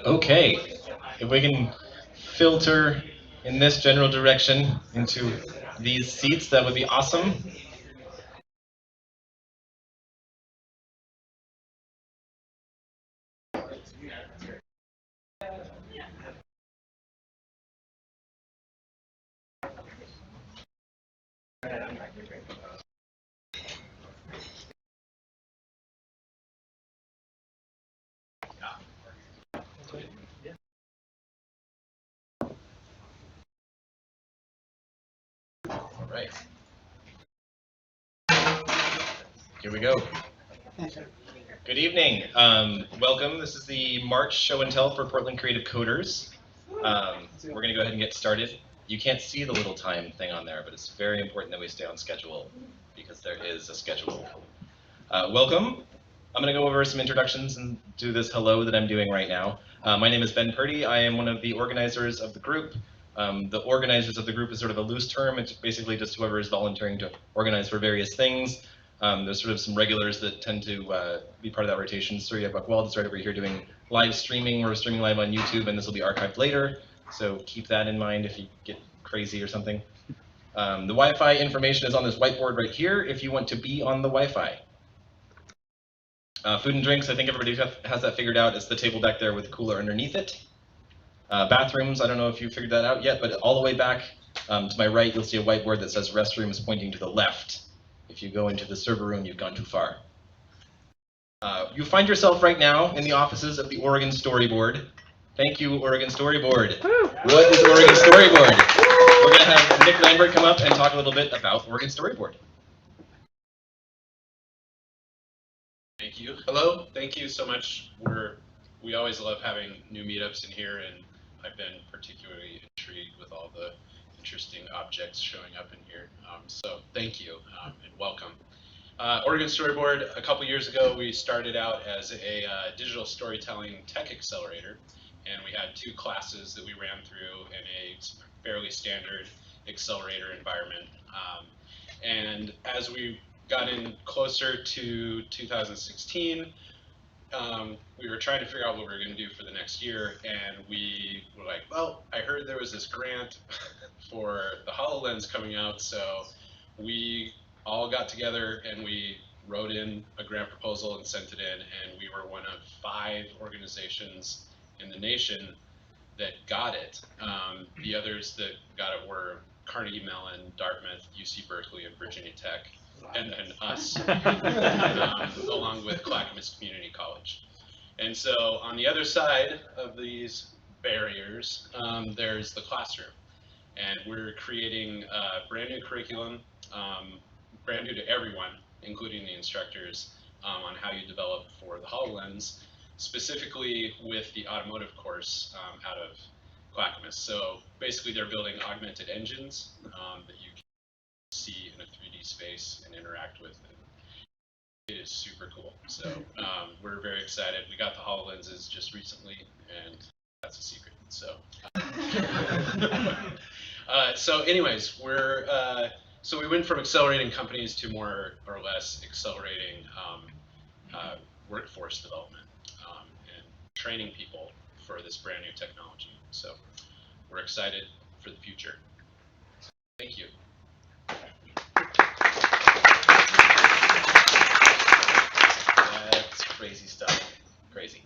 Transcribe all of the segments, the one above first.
Okay, if we can filter in this general direction into these seats, that would be awesome. All right, here we go. Good evening. Welcome. This is the March show and tell for Portland Creative Coders. We're going to go ahead and get started. You can't see the little time thing on there, but it's very important that we stay on schedule because there is a schedule. Welcome. I'm going to go over some introductions and do this hello that I'm doing right now. My name is Ben Purdy. I am one of the organizers of the group. The organizers of the group is sort of a loose term. It's basically just whoever is volunteering to organize for various things. There's sort of some regulars that tend to be part of that rotation. Surya Buckwald is right over here doing live streaming. We're streaming live on YouTube, and this will be archived later. So keep that in mind if you get crazy or something. The Wi-Fi information is on this whiteboard right here if you want to be on the Wi-Fi. Food and drinks, I think everybody has that figured out. It's the table back there with the cooler underneath it. Bathrooms, I don't know if you figured that out yet, but all the way back to my right, you'll see a whiteboard that says restrooms pointing to the left. If you go into the server room, you've gone too far. You find yourself right now in the offices of the Oregon Storyboard. Thank you, Oregon Storyboard. What is Oregon Storyboard? We're going to have Nick Lambert come up and talk a little bit about Oregon Storyboard. Thank you. Hello. Thank you so much. We always love having new meetups in here, and I've been particularly intrigued with all the interesting objects showing up in here. So thank you and welcome. Oregon Storyboard, a couple years ago, we started out as a digital storytelling tech accelerator, and we had 2 classes that we ran through in a fairly standard accelerator environment. And as we got in closer to 2016, we were trying to figure out what we were going to do for the next year, and we were like, well, I heard there was this grant for the HoloLens coming out, so we all got together and we wrote in a grant proposal and sent it in, and we were one of 5 organizations in the nation that got it. The others that got it were Carnegie Mellon, Dartmouth, UC Berkeley, and Virginia Tech, and then us, along with Clackamas Community College. And so on the other side of these barriers, there's the classroom. And we're creating a brand new curriculum, brand new to everyone, including the instructors, on how you develop for the HoloLens, specifically with the automotive course out of Clackamas. So basically they're building augmented engines that you can see in a 3D space and interact with. And it is super cool. So we're very excited. We got the HoloLenses just recently, and that's a secret. So, so anyways, so we went from accelerating companies to more or less accelerating workforce development and training people for this brand new technology. So we're excited for the future. Thank you. That's crazy stuff. Crazy.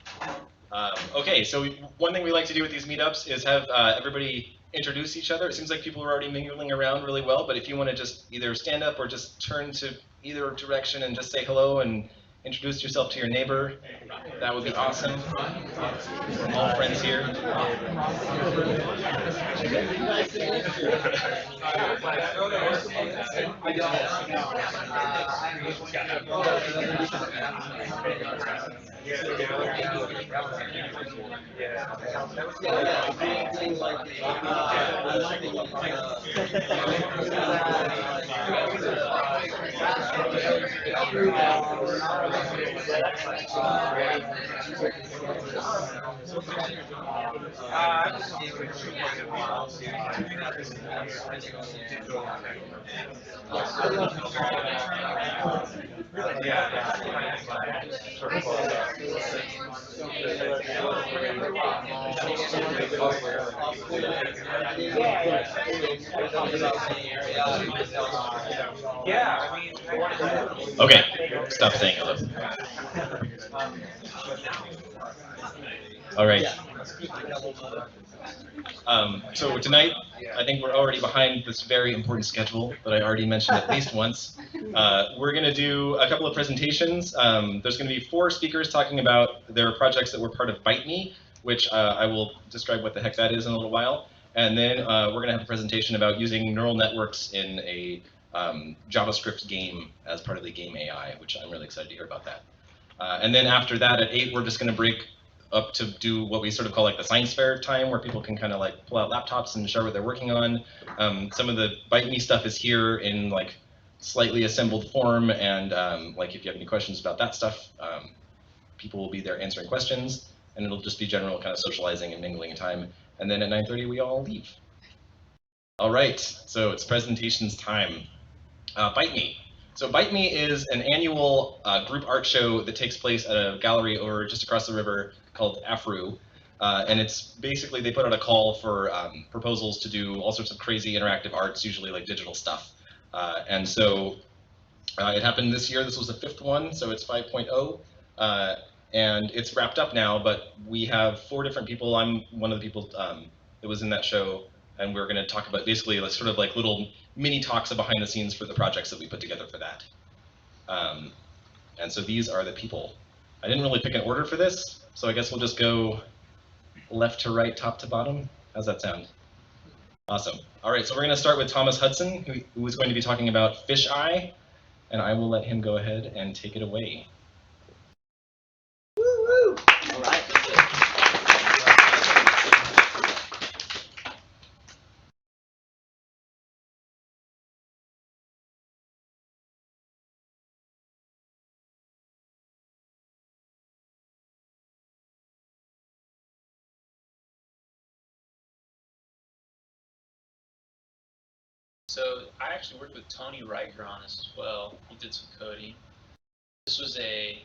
Okay, so one thing we like to do with these meetups is have everybody introduce each other. It seems like people are already mingling around really well, but if you want to just either stand up or just turn to either direction and just say hello and introduce yourself to your neighbor, that would be awesome. We're all friends here. Okay, stop saying hello. All right. So tonight, I think we're already behind this very important schedule that I already mentioned at least once. We're going to do a couple of presentations. There's going to be 4 speakers talking about their projects that were part of ByteMe, which I will describe what the heck that is in a little while. And then we're going to have a presentation about using neural networks in a JavaScript game as part of the game AI, which I'm really excited to hear about that. And then after that, at 8, we're just going to break up to do what we sort of call like the science fair time, where people can kind of like pull out laptops and share what they're working on. Some of the ByteMe stuff is here in like slightly assembled form, and like if you have any questions about that stuff, people will be there answering questions, and it'll just be general kind of socializing and mingling time. And then at 9:30, we all leave. All right, so it's presentations time. ByteMe. So ByteMe is an annual group art show that takes place at a gallery over just across the river called Afru. And it's basically, they put out a call for proposals to do all sorts of crazy interactive arts, usually like digital stuff. And so it happened this year. This was the 5th one, so it's 5.0. And it's wrapped up now, but we have 4 different people. I'm one of the people that was in that show, and we're going to talk about basically like sort of like little mini talks of behind the scenes for the projects that we put together for that. And so these are the people. I didn't really pick an order for this, so I guess we'll just go left to right, top to bottom. How's that sound? Awesome. All right, so we're going to start with Thomas Hudson, who is going to be talking about fish eye, and I will let him go ahead and take it away. Woo-woo. All right. So I actually worked with Tony Rieker on this as well. He did some coding. This was a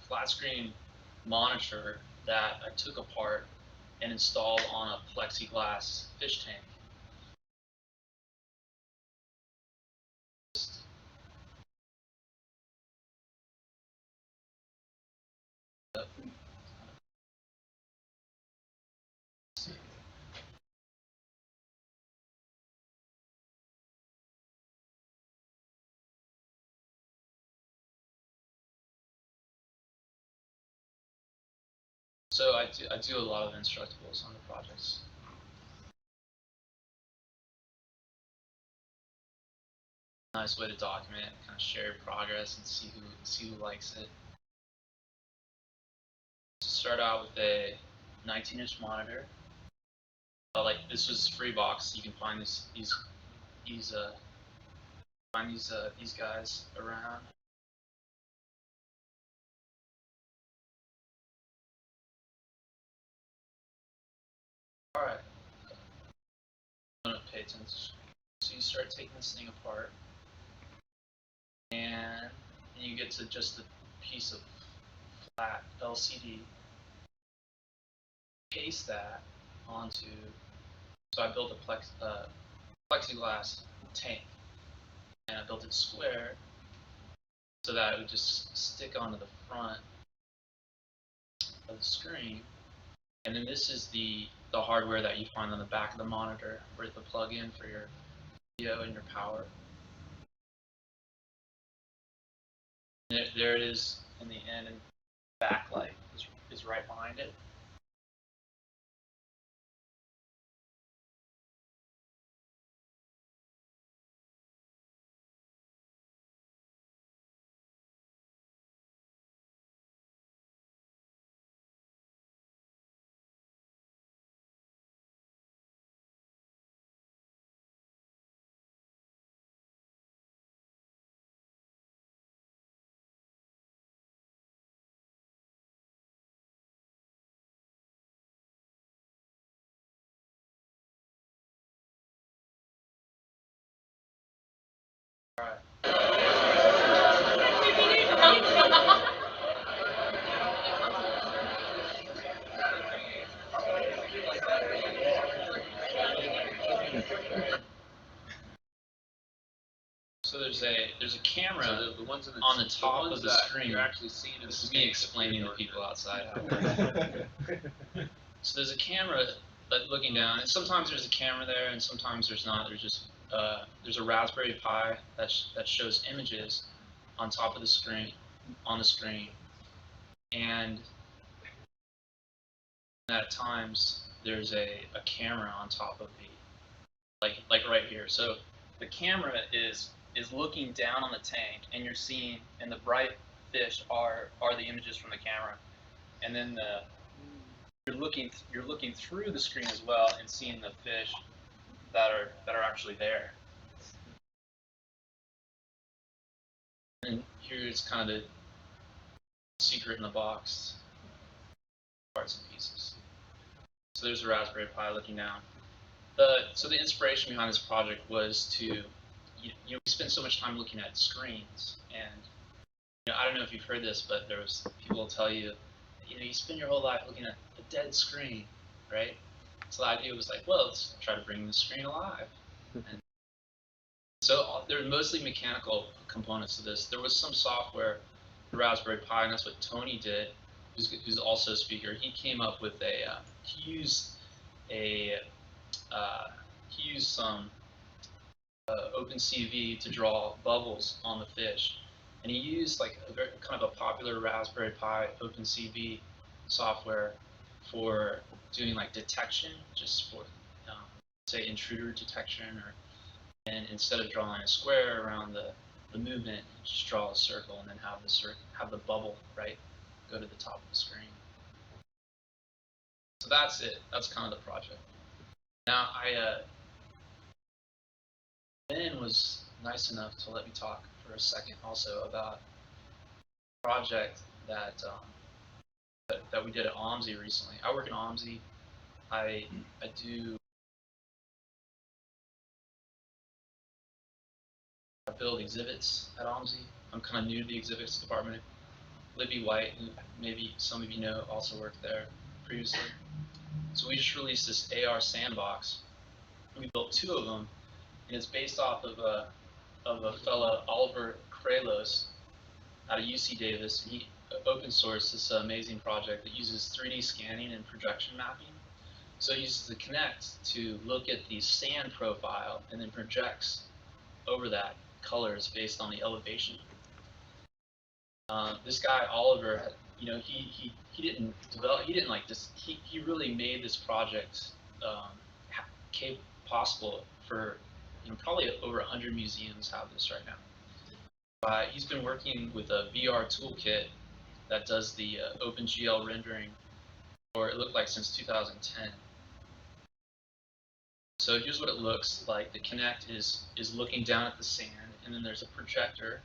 flat screen monitor that I took apart and installed on a plexiglass fish tank. So I do a lot of Instructables on the projects. Nice way to document, kind of share progress and see who likes it. To start out with a 19-inch monitor. Like this was free box. You can find these guys around. All right. Pay attention. So you start taking this thing apart, and you get to just a piece of flat LCD. Paste that onto. So I built a plexiglass tank, and I built it square so that it would just stick onto the front of the screen. And then this is the hardware that you find on the back of the monitor, where the plug-in for your video and your power. And there it is in the end, and backlight is right behind it. All right. So there's a camera So the ones on the top of the screen. You're actually seeing in This the is me tank explaining to appear people darker. outside how it works. So there's a camera looking down, and sometimes there's a camera there, and sometimes there's not. There's just there's a Raspberry Pi that shows images on top of the screen, and at times there's a camera on top of the like right here. So the camera is looking down on the tank, and you're seeing, and the bright fish are the images from the camera, and then you're looking through the screen as well and seeing the fish that are actually there. And here's kind of the secret in the box parts and pieces. So there's a Raspberry Pi looking down. So the inspiration behind this project was to, we spend so much time looking at screens, and I don't know if you've heard this, but there was people will tell you, you spend your whole life looking at a dead screen, right? So the idea was like, well, let's try to bring the screen alive. And so there were mostly mechanical components to this. There was some software, the Raspberry Pi, and that's what Tony did, who's also a speaker. He came up with he used some OpenCV to draw bubbles on the fish, and he used like kind of a popular Raspberry Pi OpenCV software for doing like detection, just for say intruder detection, and instead of drawing a square around the movement, just draw a circle and then have the bubble right go to the top of the screen. So that's it. That's kind of the project. Now Ben was nice enough to let me talk for a second also about a project that we did at OMSI recently. I work in OMSI. I build exhibits at OMSI. I'm kind of new to the exhibits department. Libby White, who maybe some of you know, also worked there previously. So we just released this AR sandbox. We built 2 of them, and it's based off of a fellow, Oliver Kralos, out of UC Davis. He open sourced this amazing project that uses 3D scanning and projection mapping. So it uses the Kinect to look at the sand profile and then projects over that colors based on the elevation. This guy Oliver, he didn't develop. He didn't like this. He really made this project possible for probably over 100 museums have this right now. He's been working with a VR toolkit that does the OpenGL rendering, or it looked like since 2010. So here's what it looks like. The Kinect is looking down at the sand, and then there's a projector.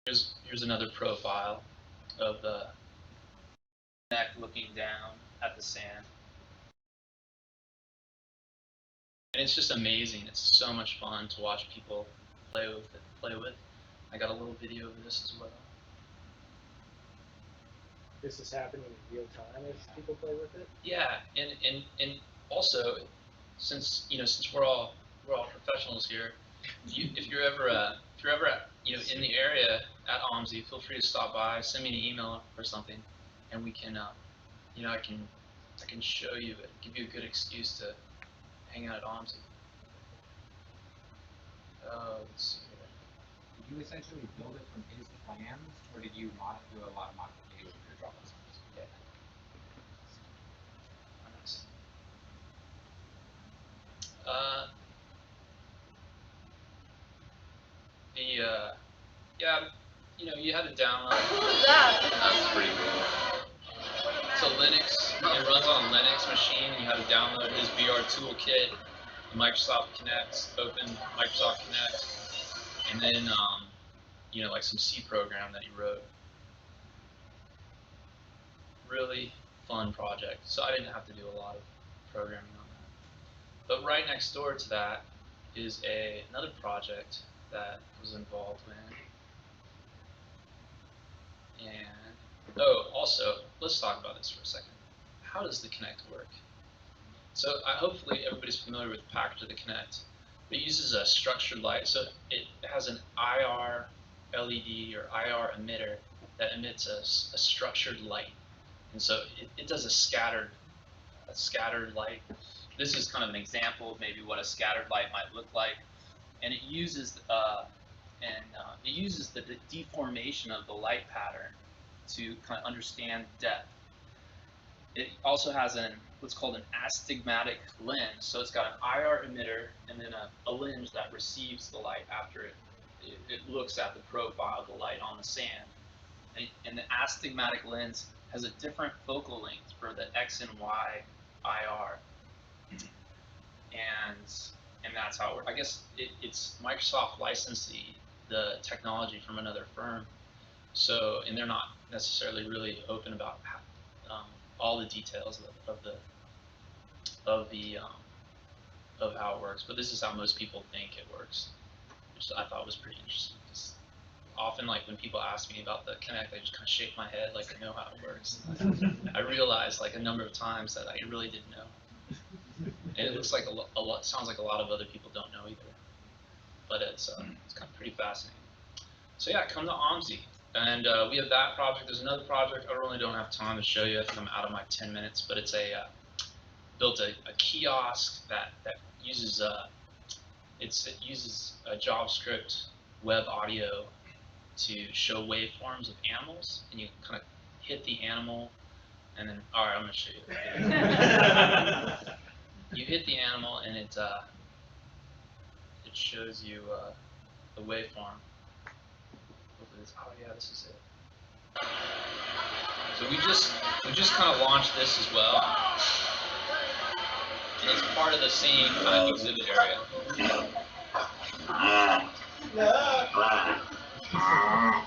Here's another profile of the Kinect looking down at the sand. And it's just amazing. It's so much fun to watch people play with. I got a little video of this as well. This is happening in real time as people play with it? Yeah, and also, since we're all professionals here, if you're ever in the area at OMSI, feel free to stop by, send me an email or something, and we can I can show you it, give you a good excuse to hang out at OMSI. Let's see here. Did you essentially build it from his plans, or did you do a lot of modifications to your drawings? Yeah. Nice. You had to download. Who's that? That's pretty cool. So Linux, it runs on a Linux machine. You had to download his VR toolkit, Microsoft Kinect, open Microsoft Kinect, and then like some C program that he wrote. Really fun project. So I didn't have to do a lot of programming on that. But right next door to that is another project that was involved in. And, oh, also, let's talk about this for a second. How does the Kinect work? So hopefully everybody's familiar with the package of the Kinect. It uses a structured light, so it has an IR LED or IR emitter that emits a structured light, and so it does a scattered light. This is kind of an example of maybe what a scattered light might look like, and it uses the deformation of the light pattern to kind of understand depth. It also has what's called an astigmatic lens. So it's got an IR emitter and then a lens that receives the light after it looks at the profile of the light on the sand. And the astigmatic lens has a different focal length for the X and Y IR. And that's how it works. I guess it's Microsoft licensed the technology from another firm. So, and they're not necessarily really open about all the details of how it works, but this is how most people think it works, which I thought was pretty interesting. Because often, like when people ask me about the Kinect, I just kind of shake my head like I know how it works. I realized like a number of times that I really didn't know, and it looks like a lot. Sounds like a lot of other people don't know either, but it's kind of pretty fascinating. So yeah, come to OMSI. And we have that project. There's another project. I really don't have time to show you. I think I'm out of my 10 minutes. But it's built a kiosk that uses it uses a JavaScript web audio to show waveforms of animals, and you kind of hit the animal, and then all right, I'm gonna show you. You hit the animal, and it shows you the waveform. Oh yeah, this is it. So we just kind of launched this as well, and it's part of the same kind of exhibit area.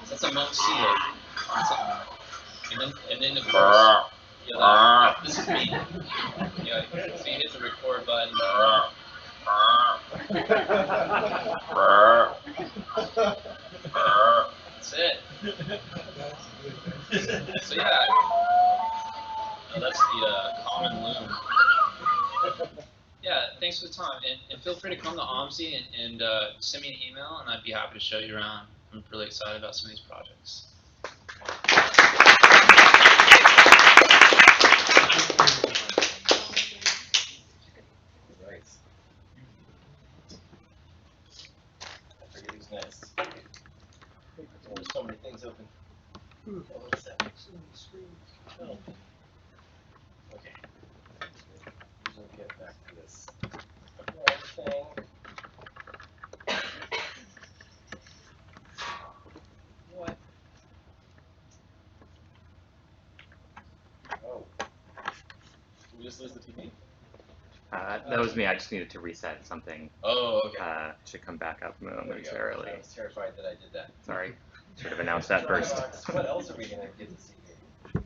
That's a monk seal. And then of course, this is me. Yeah, so you hit the record button. That's it. So yeah, that's the common loom. Yeah, thanks for the time, and feel free to come to OMSI and send me an email, and I'd be happy to show you around. I'm really excited about some of these projects. Right. I forget who's next. There's so many things open. Oh, what's that? Oh. Okay. We'll get back to this thing. What? Oh. Did we just lose the TV? That was me. I just needed to reset something. Oh, okay. Should come back up momentarily. I was terrified that I did that. Sorry. Should have announced that first. What else are we going to get to see here?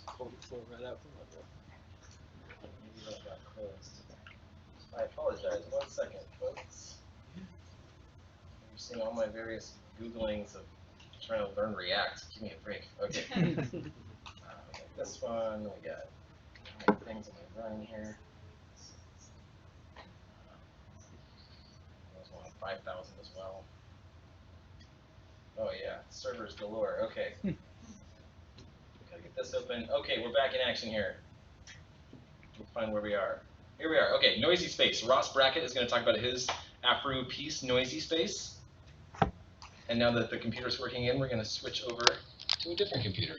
Pull right out from under. Maybe that got closed. I apologize. 1 second, folks. You're seeing all my various Googlings of trying to learn React. Give me a break. Okay. We got this one. We got how many things am I running here? There's one 5,000 as well. Oh yeah, servers galore. Okay. Gotta get this open. Okay, we're back in action here. We'll find where we are. Here we are. Okay, noisy space. Ross Brackett is going to talk about his Afro piece, noisy space. And now that the computer's working in, we're going to switch over to a different computer.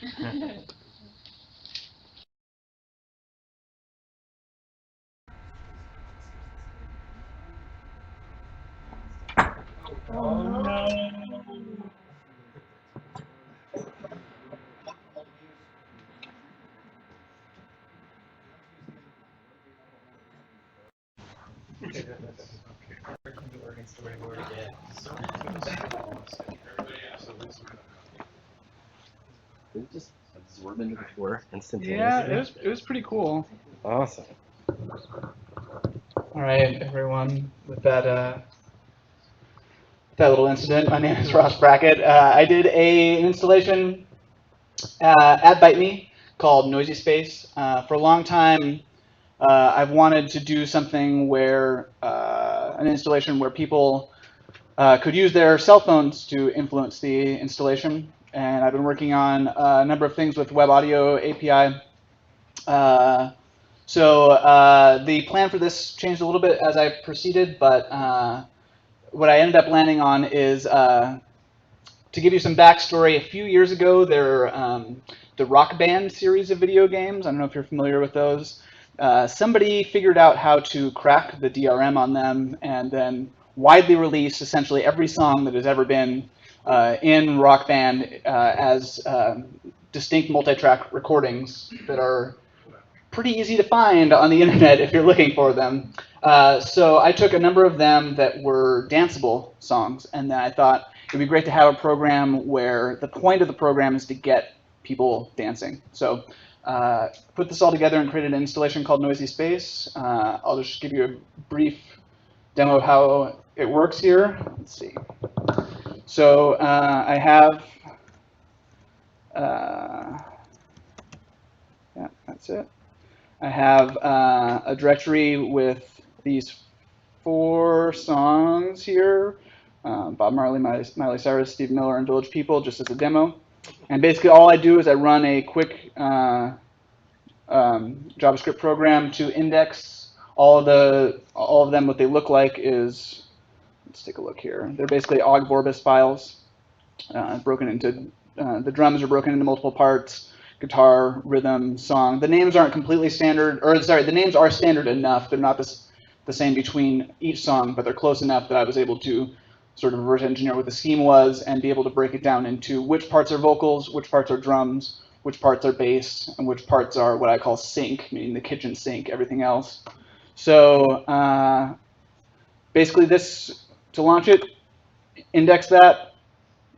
Oh no! Did it just absorb into the floor instantaneously? Yeah, it was pretty cool. Awesome. All right, everyone. With that that little incident. My name is Ross Brackett. I did an installation at ByteMe called noisey.space. For a long time, I've wanted to do something where an installation where people could use their cell phones to influence the installation. And I've been working on a number of things with Web Audio API. So the plan for this changed a little bit as I proceeded, but what I ended up landing on is to give you some backstory. A few years ago, the Rock Band series of video games, I don't know if you're familiar with those, somebody figured out how to crack the DRM on them and then widely release essentially every song that has ever been in Rock Band as distinct multi-track recordings that are pretty easy to find on the internet if you're looking for them. So I took a number of them that were danceable songs, and then I thought it'd be great to have a program where the point of the program is to get people dancing. So put this all together and created an installation called noisey.space. I'll just give you a brief demo of how it works here. Let's see. So I have, yeah, that's it. I have a directory with these 4 songs here, Bob Marley, Miley Cyrus, Steve Miller, and Village People, just as a demo. And basically all I do is I run a quick JavaScript program to index all of them. What they look like is, let's take a look here. They're basically OGG Vorbis files, broken into, the drums are broken into multiple parts. Guitar, rhythm, song. The names aren't completely standard, or sorry, the names are standard enough. They're not the same between each song, but they're close enough that I was able to sort of reverse engineer what the scheme was and be able to break it down into which parts are vocals, which parts are drums, which parts are bass, and which parts are what I call sync, meaning the kitchen sink, everything else. So basically this, to launch it, index that,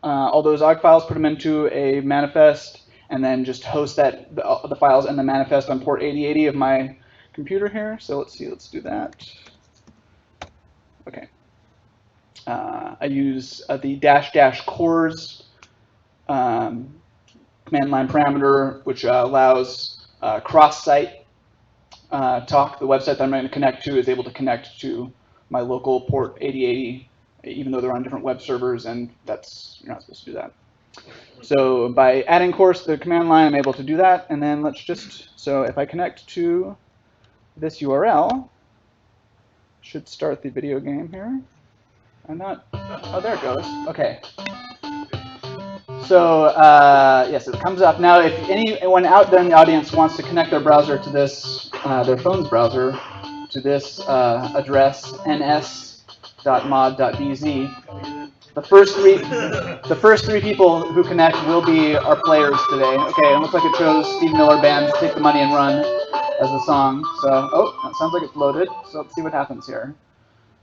all those OGG files, put them into a manifest, and then just host that the files and the manifest on port 8080 of my computer here. So let's see, let's do that. Okay. I use the -- cores command line parameter, which allows cross-site talk. The website that I'm going to connect to is able to connect to my local port 8080, even though they're on different web servers, and you're not supposed to do that. So by adding course the command line, I'm able to do that. And then let's just, so if I connect to this URL, should start the video game here. I'm not, oh, there it goes. Okay. So yes, it comes up. Now, if anyone out there in the audience wants to connect their browser to this, their phone's browser, to this address, ns.mod.bz, the first three people who connect will be our players today. Okay, it looks like it shows Steve Miller Band, Take the Money and Run as the song. So, oh, that sounds like it's loaded. So let's see what happens here.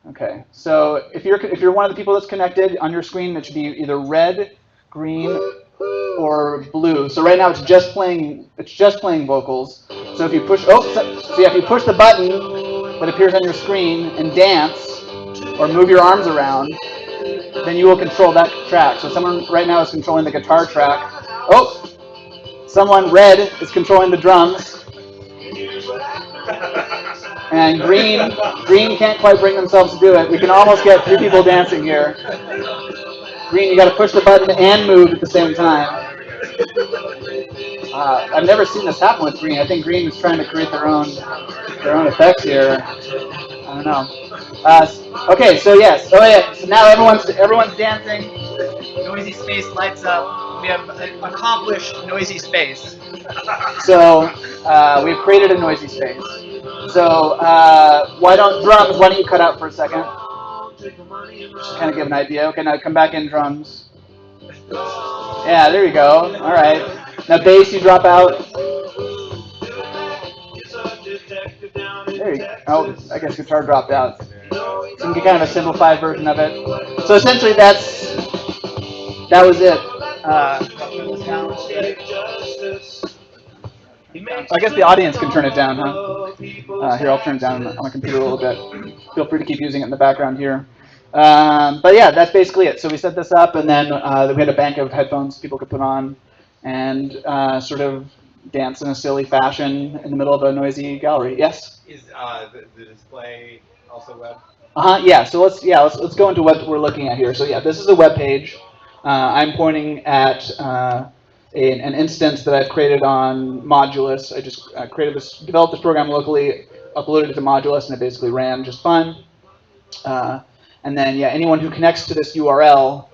Okay, so if you're one of the people that's connected, on your screen it should be either red, green, or blue. So right now it's just playing vocals. So if you push, so yeah, if you push the button that appears on your screen and dance or move your arms around, then you will control that track. So someone right now is controlling the guitar track. Oh, someone red is controlling the drums. And green can't quite bring themselves to do it. We can almost get 3 people dancing here. Green, you got to push the button and move at the same time. I've never seen this happen with green. I think green is trying to create their own effects here. I don't know. Okay, so yes. Oh yeah. So now everyone's dancing. noisey.space lights up. We have accomplished noisey.space. So we've created a noisey.space. So why don't you cut out for a second? Just kind of give an idea. Okay, now come back in drums. Yeah, there you go. All right. Now bass, you drop out. There you go. Oh, I guess guitar dropped out. So you can get kind of a simplified version of it. So essentially that was it. I guess the audience can turn it down, huh? Here, I'll turn it down on my computer a little bit. Feel free to keep using it in the background here. But yeah, that's basically it. So we set this up, and then we had a bank of headphones people could put on and sort of dance in a silly fashion in the middle of a noisy gallery. Yes? Is the display also web? Yeah. So let's go into what we're looking at here. So yeah, this is a web page. I'm pointing at an instance that I've created on Modulus. I just developed this program locally, uploaded it to Modulus, and it basically ran just fine. And then, yeah, anyone who connects to this URL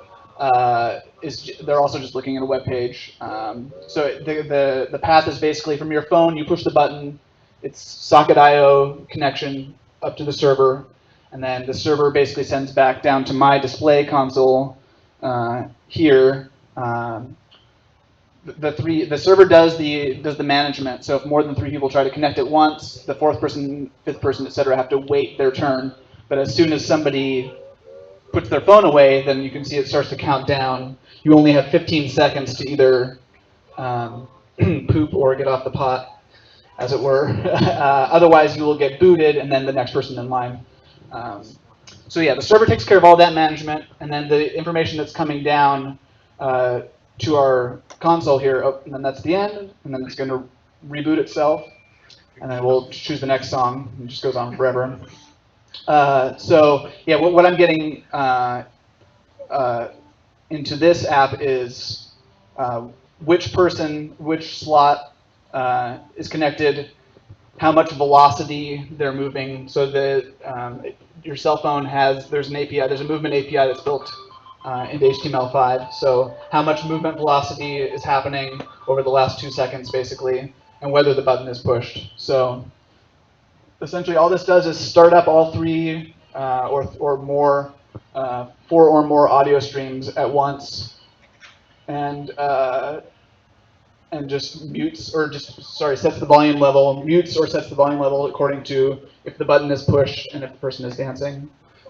they're also just looking at a web page. So the path is basically from your phone, you push the button, it's socket.io connection up to the server, and then the server basically sends back down to my display console here. The server does the management. So if more than 3 people try to connect at once, the 4th person, 5th person, etc., have to wait their turn. But as soon as somebody puts their phone away, then you can see it starts to count down. You only have 15 seconds to either poop or get off the pot, as it were. Otherwise, you will get booted, and then the next person in line. So yeah, the server takes care of all that management, and then the information that's coming down to our console here, and then that's the end, and then it's going to reboot itself, and then we'll choose the next song. It just goes on forever. So yeah, what I'm getting into this app is which slot is connected, how much velocity they're moving. So your cell phone there's an API, there's a movement API that's built into HTML5. So how much movement velocity is happening over the last 2 seconds, basically, and whether the button is pushed. So essentially, all this does is start up all 3 or more, 4 or more audio streams at once, and just sets the volume level, mutes or sets the volume level according to if the button is pushed and if the person is dancing.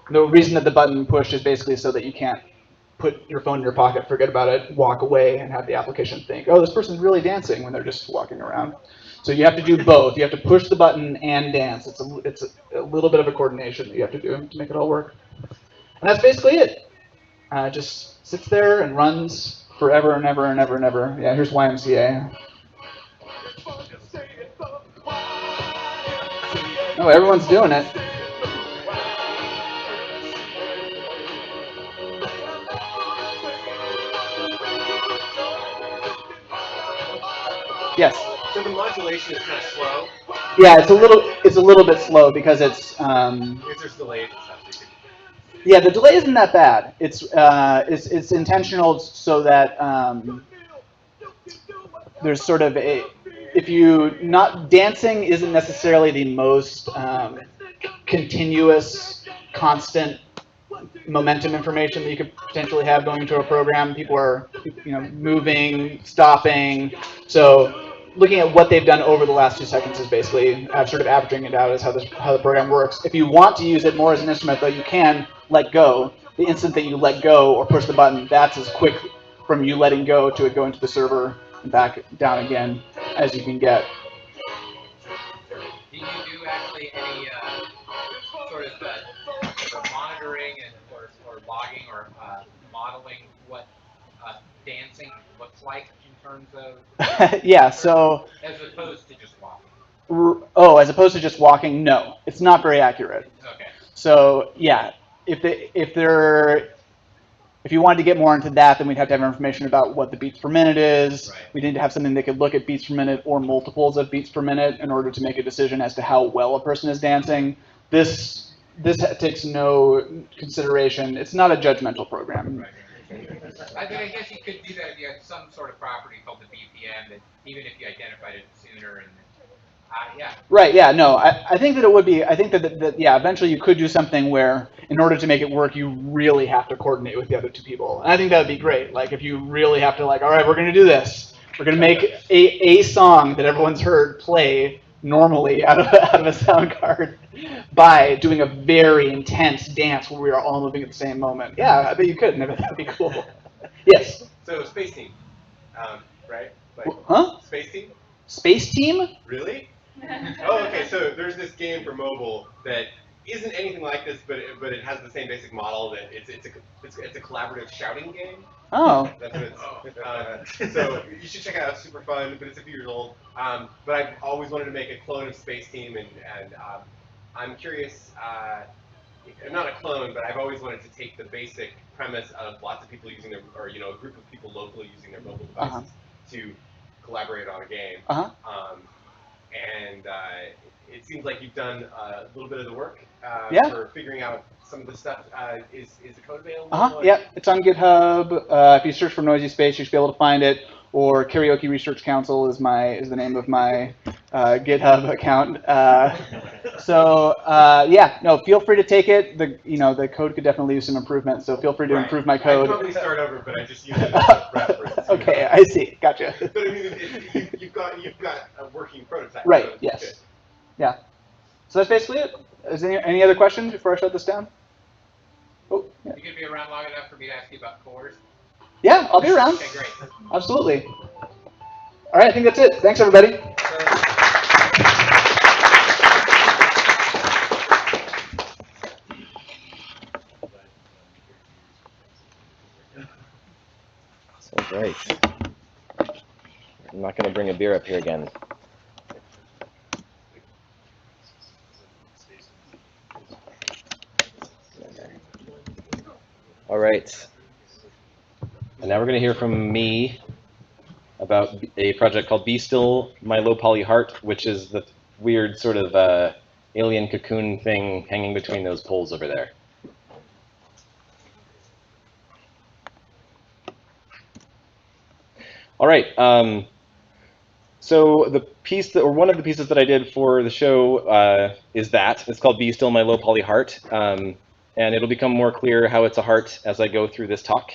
The reason that the button pushed is basically so that you can't put your phone in your pocket, forget about it, walk away, and have the application think, oh, this person's really dancing when they're just walking around. So you have to do both. You have to push the button and dance. It's a little bit of a coordination that you have to do to make it all work. And that's basically it. It just sits there and runs forever and ever and ever and ever. Yeah, here's YMCA. Oh, everyone's doing it. Yes. So the modulation is kind of slow. Yeah, it's a little bit slow because it's. If there's delays and stuff. Yeah, the delay isn't that bad. It's intentional so that there's sort of dancing isn't necessarily the most continuous, constant momentum information that you could potentially have going into a program. People are, moving, stopping. So looking at what they've done over the last 2 seconds is basically sort of averaging it out as how the program works. If you want to use it more as an instrument, though, you can let go. The instant that you let go or push the button, that's as quick from you letting go to it going to the server and back down again as you can get. Do you do actually any sort of monitoring or logging or modeling what dancing looks like in terms of? Yeah, so. As opposed to just walking. As opposed to just walking, no, it's not very accurate. Okay. So yeah, if you wanted to get more into that, then we'd have to have information about what the beats per minute is. Right. We need to have something that could look at beats per minute or multiples of beats per minute in order to make a decision as to how well a person is dancing. This takes no consideration. It's not a judgmental program. Right. I guess you could do that if you had some sort of property called the BPM that even if you identified it sooner and yeah. Right, yeah, no, I think that it would be, I think that yeah, eventually you could do something where in order to make it work, you really have to coordinate with the other 2 people. And I think that would be great. Like if you really have to all right, we're going to do this. We're going to make a song that everyone's heard play normally out of a sound card by doing a very intense dance where we are all moving at the same moment. Yeah, I bet you could, and that'd be cool. Yes? So Space Team, right? Huh? Space Team? Space Team? Really? Oh, okay. So there's this game for mobile that isn't anything like this, but it has the same basic model that it's a collaborative shouting game. Oh. That's what it's. So you should check it out. It's super fun, but it's a few years old. But I've always wanted to make a clone of Space Team, and I'm curious. I'm not a clone, but I've always wanted to take the basic premise of lots of people using their, or a group of people locally using their mobile devices to collaborate on a game. And it seems like you've done a little bit of the work for figuring out some of the stuff. Is the code available? Yeah, it's on GitHub. If you search for noisey.space, you should be able to find it. Or Karaoke Research Council is the name of my GitHub account. Feel free to take it. The code could definitely use some improvement, so feel free to improve my code. I'd probably start over, but I just use it as a reference. Okay, I see. Gotcha. But I mean, you've got a working prototype. Right. So yes. good. Yeah. So that's basically it. Is there any other questions before I shut this down? Oh, yeah. You could be around long enough for me to ask you about cores? Yeah, I'll be around. Okay, great. Absolutely. All right, I think that's it. Thanks, everybody. So great. I'm not going to bring a beer up here again. All right. And now we're going to hear from me about a project called Be Still, My Low Poly Heart, which is the weird sort of alien cocoon thing hanging between those poles over there. All right. So the piece or one of the pieces that I did for the show is that. It's called Be Still, My Low Poly Heart. And it'll become more clear how it's a heart as I go through this talk.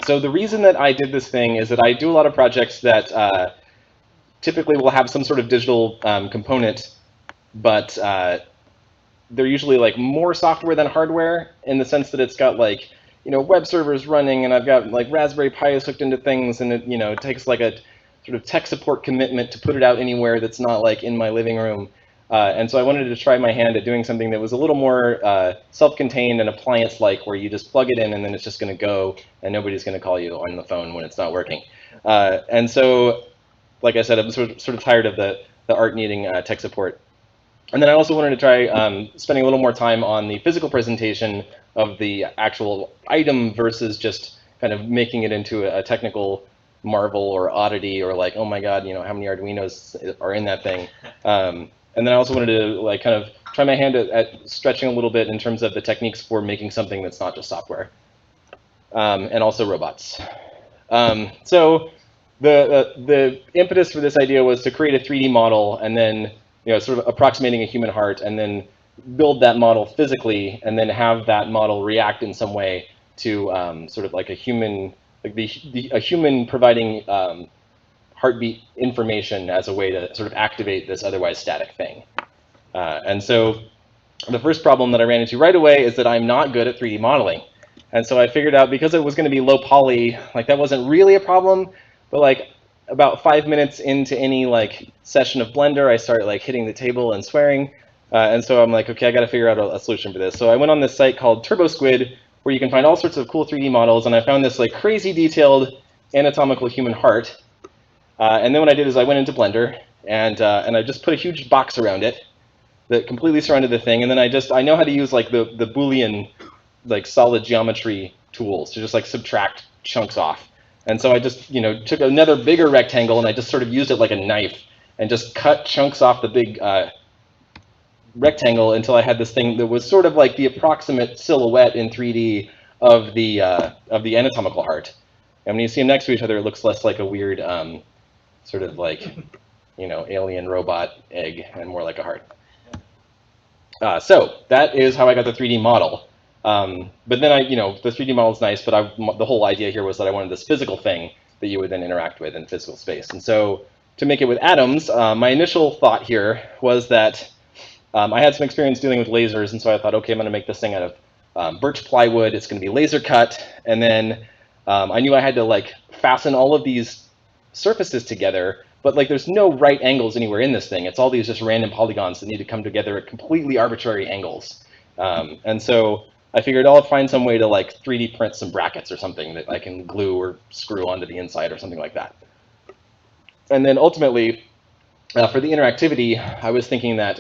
So the reason that I did this thing is that I do a lot of projects that typically will have some sort of digital component, but they're usually like more software than hardware in the sense that it's got like, web servers running, and I've got like Raspberry Pis hooked into things, and it takes like a sort of tech support commitment to put it out anywhere that's not like in my living room. And so I wanted to try my hand at doing something that was a little more self-contained and appliance-like, where you just plug it in and then it's just going to go, and nobody's going to call you on the phone when it's not working. And so, like I said, I'm sort of tired of the art needing tech support. And then I also wanted to try spending a little more time on the physical presentation of the actual item versus just kind of making it into a technical marvel or oddity, or like, oh my God, how many Arduinos are in that thing? And then I also wanted to like kind of try my hand at stretching a little bit in terms of the techniques for making something that's not just software, and also robots. So the impetus for this idea was to create a 3D model, and then sort of approximating a human heart, and then build that model physically, and then have that model react in some way to sort of like a human, like a human providing heartbeat information as a way to sort of activate this otherwise static thing. And so the first problem that I ran into right away is that I'm not good at 3D modeling. And so I figured out, because it was going to be low poly, like that wasn't really a problem, but like about 5 minutes into any like session of Blender, I started like hitting the table and swearing. And so I'm like, okay, I got to figure out a solution for this. So I went on this site called TurboSquid, where you can find all sorts of cool 3D models, and I found this like crazy detailed anatomical human heart. And then what I did is I went into Blender, and I just put a huge box around it that completely surrounded the thing. And then I know how to use like the Boolean like solid geometry tools to just like subtract chunks off. And so I just took another bigger rectangle, and I just sort of used it like a knife and just cut chunks off the big rectangle until I had this thing that was sort of like the approximate silhouette in 3D of the anatomical heart. And when you see them next to each other, it looks less like a weird sort of like alien robot egg and more like a heart. So that is how I got the 3D model. But then the 3D model is nice, but the whole idea here was that I wanted this physical thing that you would then interact with in physical space. And so to make it with atoms, my initial thought here was that I had some experience dealing with lasers, and so I thought, okay, I'm going to make this thing out of birch plywood. It's going to be laser cut, and then I knew I had to like fasten all of these surfaces together, but like there's no right angles anywhere in this thing. It's all these just random polygons that need to come together at completely arbitrary angles. And so I figured I'll find some way to like 3D print some brackets or something that I can glue or screw onto the inside or something like that. And then ultimately, for the interactivity, I was thinking that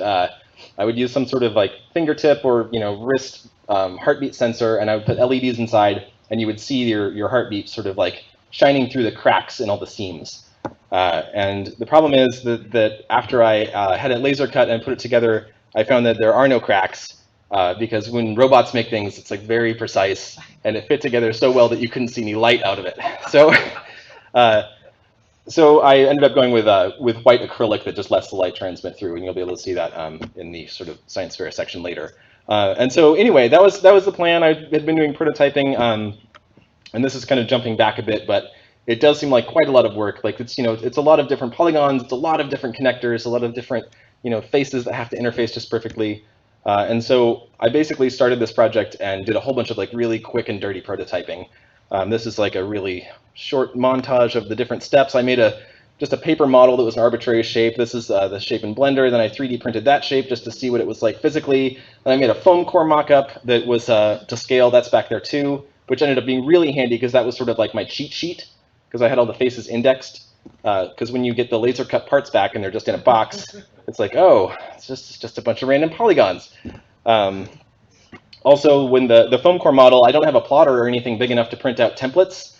I would use some sort of like fingertip or wrist heartbeat sensor, and I would put LEDs inside, and you would see your heartbeat sort of like shining through the cracks in all the seams. And the problem is that after I had it laser cut and put it together, I found that there are no cracks because when robots make things, it's like very precise, and it fit together so well that you couldn't see any light out of it. So. So I ended up going with white acrylic that just lets the light transmit through, and you'll be able to see that in the sort of science fair section later. And so anyway, that was the plan. I had been doing prototyping, and this is kind of jumping back a bit, but it does seem like quite a lot of work. Like it's it's a lot of different polygons, it's a lot of different connectors, a lot of different faces that have to interface just perfectly. And so I basically started this project and did a whole bunch of like really quick and dirty prototyping. This is like a really short montage of the different steps. I made just a paper model that was an arbitrary shape. This is the shape in Blender. Then I 3D printed that shape just to see what it was like physically. Then I made a foam core mock-up that was to scale. That's back there too, which ended up being really handy because that was sort of like my cheat sheet because I had all the faces indexed. Because when you get the laser cut parts back and they're just in a box, it's like, oh, it's just a bunch of random polygons. Also, when the foam core model, I don't have a plotter or anything big enough to print out templates,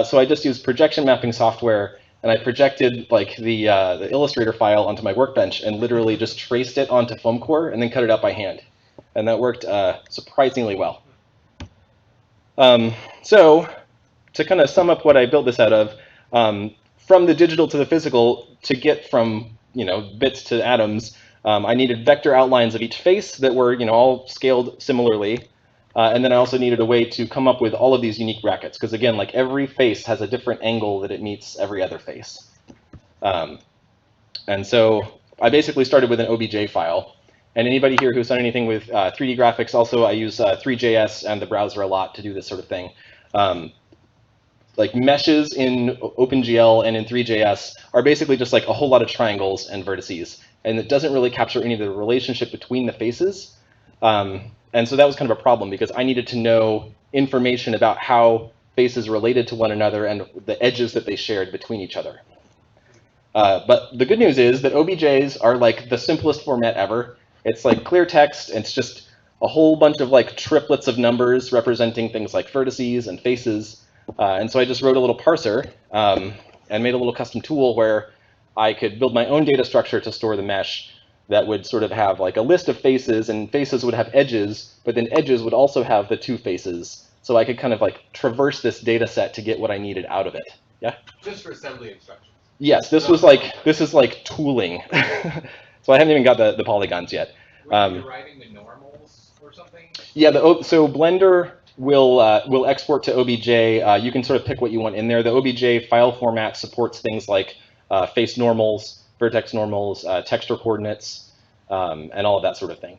so I just used projection mapping software, and I projected like the Illustrator file onto my workbench and literally just traced it onto foam core and then cut it out by hand, and that worked surprisingly well. So to kind of sum up what I built this out of, from the digital to the physical, to get from bits to atoms. I needed vector outlines of each face that were, all scaled similarly. And then I also needed a way to come up with all of these unique brackets. Because again, like every face has a different angle that it meets every other face. And so I basically started with an OBJ file. And anybody here who's done anything with 3D graphics, also I use 3JS and the browser a lot to do this sort of thing. Like meshes in OpenGL and in 3JS are basically just like a whole lot of triangles and vertices. And it doesn't really capture any of the relationship between the faces. And so that was kind of a problem because I needed to know information about how faces related to one another and the edges that they shared between each other. But the good news is that OBJs are like the simplest format ever. It's like clear text. It's just a whole bunch of like triplets of numbers representing things like vertices and faces. And so I just wrote a little parser and made a little custom tool where I could build my own data structure to store the mesh that would sort of have like a list of faces, and faces would have edges, but then edges would also have the two faces. So I could kind of like traverse this data set to get what I needed out of it. Yeah? Just for assembly instructions. Yes, this is like tooling. So I haven't even got the polygons yet. Were you writing the normals or something? Yeah, so Blender will export to OBJ. You can sort of pick what you want in there. The OBJ file format supports things like face normals, vertex normals, texture coordinates, and all of that sort of thing.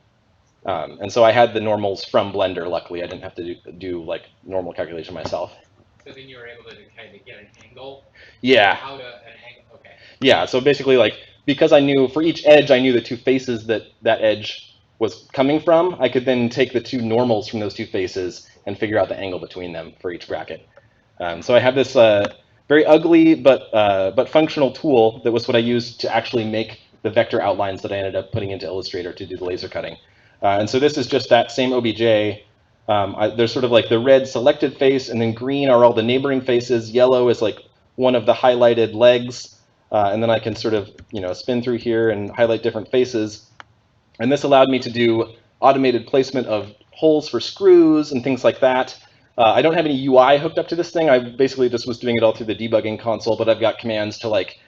And so I had the normals from Blender. Luckily, I didn't have to do like normal calculation myself. So then you were able to kind of get an angle. Yeah. How to an angle? Okay. Yeah. So basically, like because I knew for each edge, I knew the two faces that edge was coming from. I could then take the two normals from those two faces and figure out the angle between them for each bracket. So I have this very ugly but functional tool that was what I used to actually make the vector outlines that I ended up putting into Illustrator to do the laser cutting. And so this is just that same OBJ. There's sort of like the red selected face, and then green are all the neighboring faces. Yellow is like one of the highlighted legs. And then I can sort of spin through here and highlight different faces. And this allowed me to do automated placement of holes for screws and things like that. I don't have any UI hooked up to this thing. I basically just was doing it all through the debugging console, but I've got commands to like,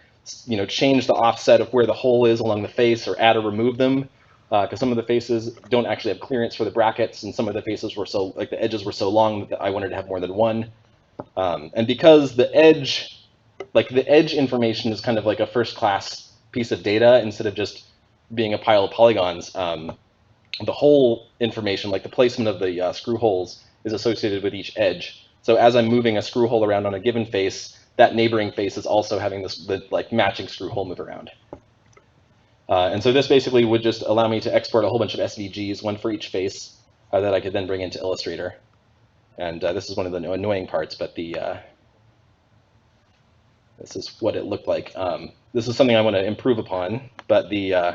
change the offset of where the hole is along the face or add or remove them. Because some of the faces don't actually have clearance for the brackets, and some of the faces were so, like the edges were so long that I wanted to have more than one. And because the edge information is kind of like a first class piece of data instead of just being a pile of polygons, the hole information, like the placement of the screw holes, is associated with each edge. So as I'm moving a screw hole around on a given face, that neighboring face is also having the like matching screw hole move around. And so this basically would just allow me to export a whole bunch of SVGs, one for each face, that I could then bring into Illustrator. And this is one of the annoying parts, but this is what it looked like. This is something I want to improve upon, but this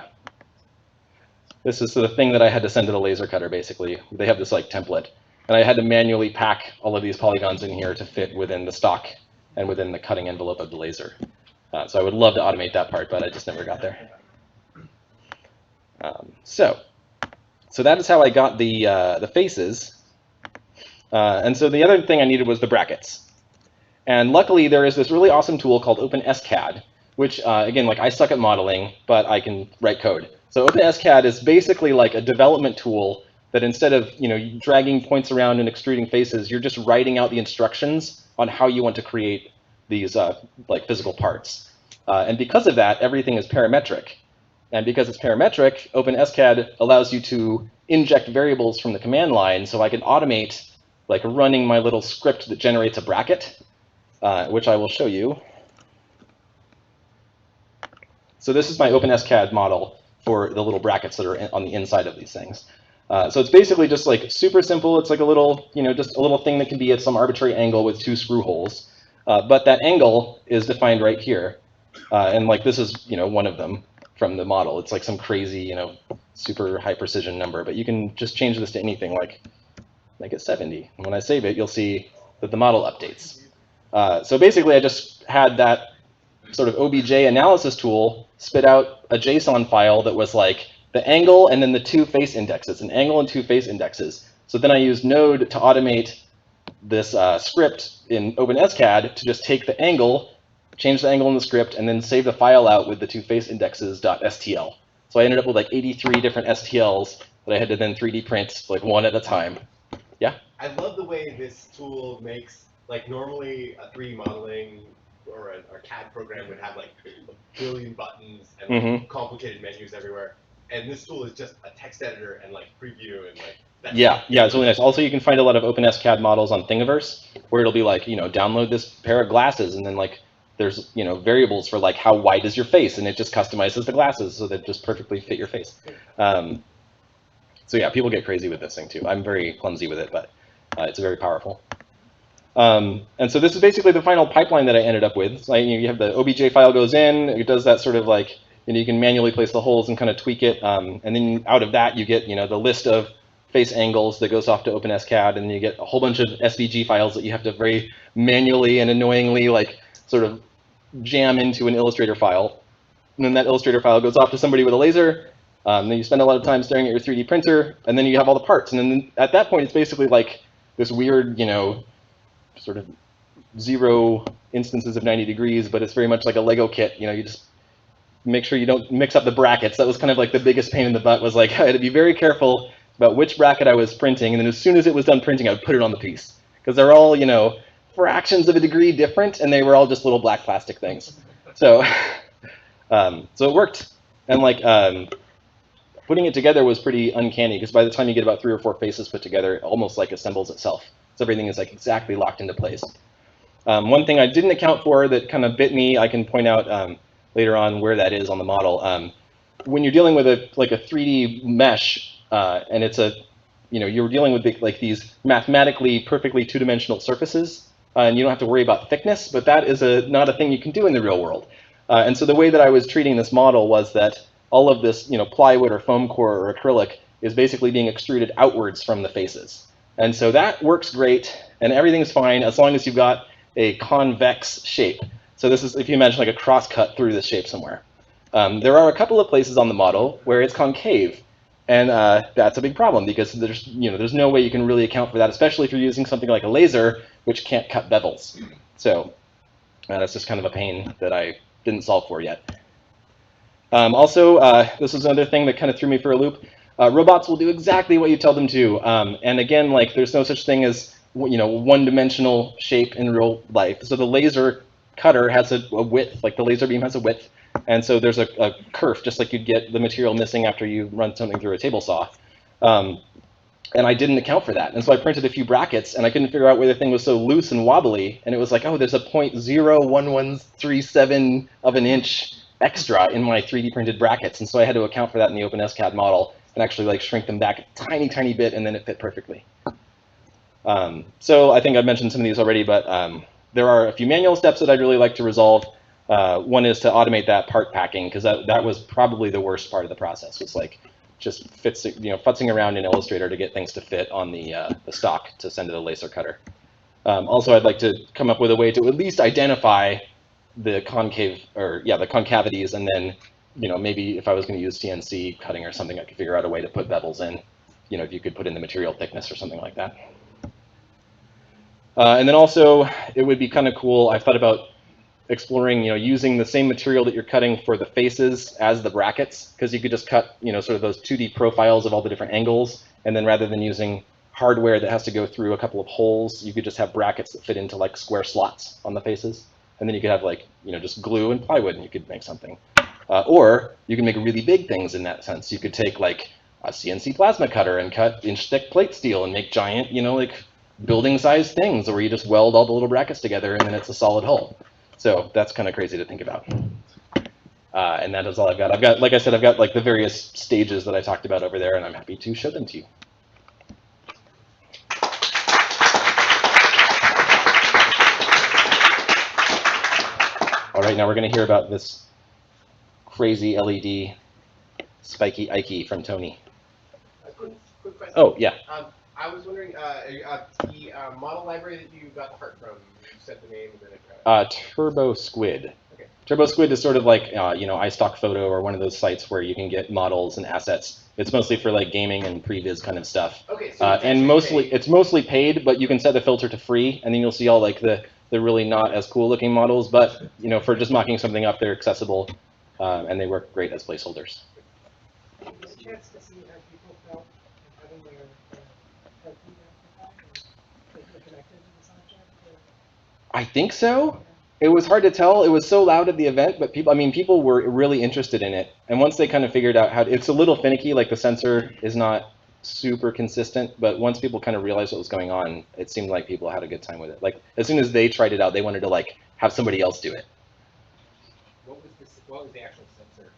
is the thing that I had to send to the laser cutter, basically. They have this like template, and I had to manually pack all of these polygons in here to fit within the stock and within the cutting envelope of the laser. So I would love to automate that part, but I just never got there. So that is how I got the faces. And so the other thing I needed was the brackets. And luckily, there is this really awesome tool called OpenSCAD, which, again, like I suck at modeling, but I can write code. So OpenSCAD is basically like a development tool that instead of dragging points around and extruding faces, you're just writing out the instructions on how you want to create these like physical parts. And because of that, everything is parametric. And because it's parametric, OpenSCAD allows you to inject variables from the command line, so I can automate like running my little script that generates a bracket, which I will show you. So this is my OpenSCAD model for the little brackets that are on the inside of these things. So it's basically just like super simple. It's like a little, just a little thing that can be at some arbitrary angle with 2 screw holes. But that angle is defined right here. And like this is, one of them from the model. It's like some crazy, super high precision number. But you can just change this to anything, like make it 70. And when I save it, you'll see that the model updates. So basically, I just had that sort of OBJ analysis tool spit out a JSON file that was like the angle and then the 2 face indexes, an angle and 2 face indexes. So then I used Node to automate this script in OpenSCAD to just take the angle, change the angle in the script, and then save the file out with the 2 face indexes.stl. So I ended up with like 83 different STLs that I had to then 3D print like one at a time. Yeah? I love the way this tool makes, like normally a 3D modeling or a CAD program would have like a billion buttons and like complicated menus everywhere. And this tool is just a text editor and like preview and like that's yeah, it's really nice. Also, you can find a lot of OpenSCAD models on Thingiverse where it'll be like, download this pair of glasses, and then like there's variables for like how wide is your face, and it just customizes the glasses so that just perfectly fit your face. So yeah, people get crazy with this thing too. I'm very clumsy with it, but it's very powerful. And so this is basically the final pipeline that I ended up with. So you have the OBJ file goes in, it does that sort of like, you can manually place the holes and kind of tweak it. And then out of that, you get the list of face angles that goes off to OpenSCAD, and then you get a whole bunch of SVG files that you have to very manually and annoyingly like sort of jam into an Illustrator file. And then that Illustrator file goes off to somebody with a laser. Then you spend a lot of time staring at your 3D printer, and then you have all the parts. And then at that point, it's basically like this weird, sort of 0 instances of 90 degrees, but it's very much like a Lego kit. You just make sure you don't mix up the brackets. That was kind of like the biggest pain in the butt, was like I had to be very careful about which bracket I was printing, and then as soon as it was done printing, I would put it on the piece, because they're all, fractions of a degree different, and they were all just little black plastic things. So, so it worked, and like putting it together was pretty uncanny, because by the time you get about 3 or 4 faces put together, it almost like assembles itself. So everything is like exactly locked into place. One thing I didn't account for that kind of bit me, I can point out later on where that is on the model. When you're dealing with a 3D mesh, and it's you're dealing with these mathematically perfectly 2-dimensional surfaces, and you don't have to worry about thickness, but that is not a thing you can do in the real world. And so the way that I was treating this model was that all of this plywood or foam core or acrylic is basically being extruded outwards from the faces. And so that works great, and everything's fine as long as you've got a convex shape. So this is, if you imagine like a cross cut through this shape somewhere. There are a couple of places on the model where it's concave, and that's a big problem, because there's no way you can really account for that, especially if you're using something like a laser, which can't cut bevels. So that's just kind of a pain that I didn't solve for yet. Also, this is another thing that kind of threw me for a loop. Robots will do exactly what you tell them to, and again, like there's no such thing as one-dimensional shape in real life. So the laser cutter has a width, like the laser beam has a width, and so there's a kerf, just like you'd get the material missing after you run something through a table saw. And I didn't account for that. And so I printed a few brackets, and I couldn't figure out why the thing was so loose and wobbly. And it was like, oh, there's a 0.01137 of an inch extra in my 3D printed brackets. And so I had to account for that in the OpenSCAD model and actually like shrink them back a tiny, tiny bit, and then it fit perfectly. So I think I've mentioned some of these already, but there are a few manual steps that I'd really like to resolve. One is to automate that part packing, because that was probably the worst part of the process. It's like just futzing around in Illustrator to get things to fit on the stock to send to the laser cutter. Also, I'd like to come up with a way to at least identify the concavities, and then maybe if I was going to use CNC cutting or something, I could figure out a way to put bevels in. If you could put in the material thickness or something like that. And then also, it would be kind of cool. I've thought about exploring, using the same material that you're cutting for the faces as the brackets, because you could just cut, sort of those 2D profiles of all the different angles, and then rather than using hardware that has to go through a couple of holes, you could just have brackets that fit into like square slots on the faces, and then you could have like, just glue and plywood, and you could make something. Or you can make really big things in that sense. You could take like a CNC plasma cutter and cut inch-thick plate steel and make giant, like building-sized things, where you just weld all the little brackets together and then it's a solid hull. So that's kind of crazy to think about. And that is all I've got. Like I said, I've got like the various stages that I talked about over there, and I'm happy to show them to you. All right, now we're going to hear about this crazy LED Spiky Ikee from Tony. Quick question. Oh, yeah. I was wondering, the model library that you got the part from, you said the name and then Turbo Squid. Okay. Turbo Squid is sort of like, iStock Photo, or one of those sites where you can get models and assets. It's mostly for like gaming and previs kind of stuff. Okay. So and it's mostly paid, but you can set the filter to free, and then you'll see all like the really not as cool looking models. But for just mocking something up, they're accessible, and they work great as placeholders. Did you get a chance to see how people felt having their headphones amplified, or if they're connected to this object? I think so. It was hard to tell. It was so loud at the event, but people were really interested in it. And once they kind of figured out it's a little finicky, like the sensor is not super consistent, but once people kind of realized what was going on, it seemed like people had a good time with it. Like as soon as they tried it out, they wanted to like have somebody else do it. What was the actual sensor?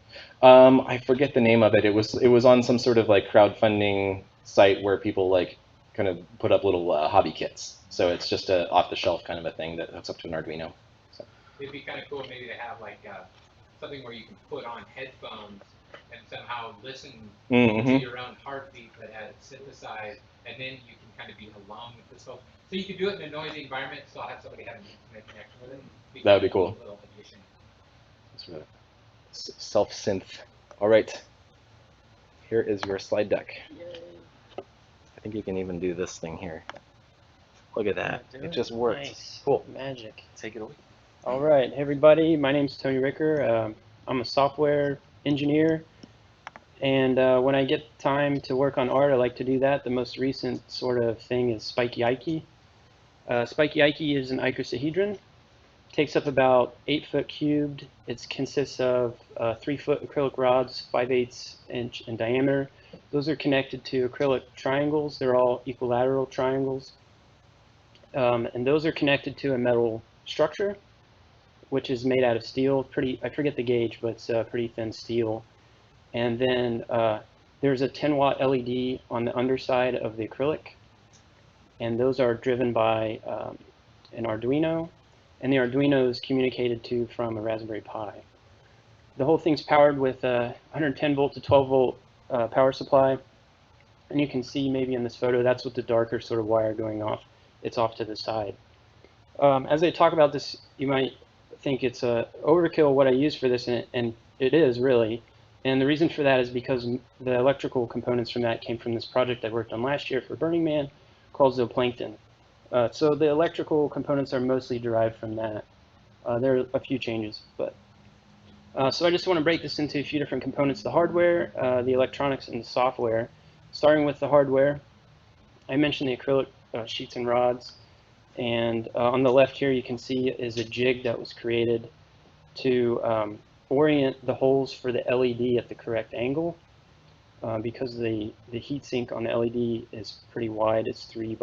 I forget the name of it. It was on some sort of like crowdfunding site where people like kind of put up little hobby kits. So it's just a off-the-shelf kind of a thing that hooks up to an Arduino. So. It'd be kind of cool maybe to have like something where you can put on headphones and somehow listen to your own heartbeat, but have it synthesized, and then you can kind of be alone with this whole. So you could do it in a noisy environment, still have somebody having a connection with it. That would be cool. Little addition. Self-synth. All right. Here is your slide deck. Yay. I think you can even do this thing here. Look at that. It just worked. Nice. Cool. Magic. Take it away. All right, hey everybody. My name's Tony Rieker. I'm a software engineer, and when I get time to work on art, I like to do that. The most recent sort of thing is Spiky Ikee. Spiky Ikee is an icosahedron. Takes up about 8 foot cubed. It consists of 3 foot acrylic rods, 5/8 inch in diameter. Those are connected to acrylic triangles. They're all equilateral triangles. And those are connected to a metal structure, which is made out of steel. I forget the gauge, but it's pretty thin steel. And then there's a 10-watt LED on the underside of the acrylic. And those are driven by an Arduino. And the Arduino is communicated to from a Raspberry Pi. The whole thing's powered with a 110 volt to 12 volt power supply. And you can see maybe in this photo, that's with the darker sort of wire going off. It's off to the side. As I talk about this, you might think it's overkill what I use for this, and it is really. And the reason for that is because the electrical components from that came from this project I worked on last year for Burning Man called Zooplankton. So the electrical components are mostly derived from that. There are a few changes, but so I just want to break this into a few different components: the hardware, the electronics, and the software. Starting with the hardware, I mentioned the acrylic sheets and rods, and on the left here you can see is a jig that was created to orient the holes for the LED at the correct angle. because the heat sink on the LED is pretty wide. It's 3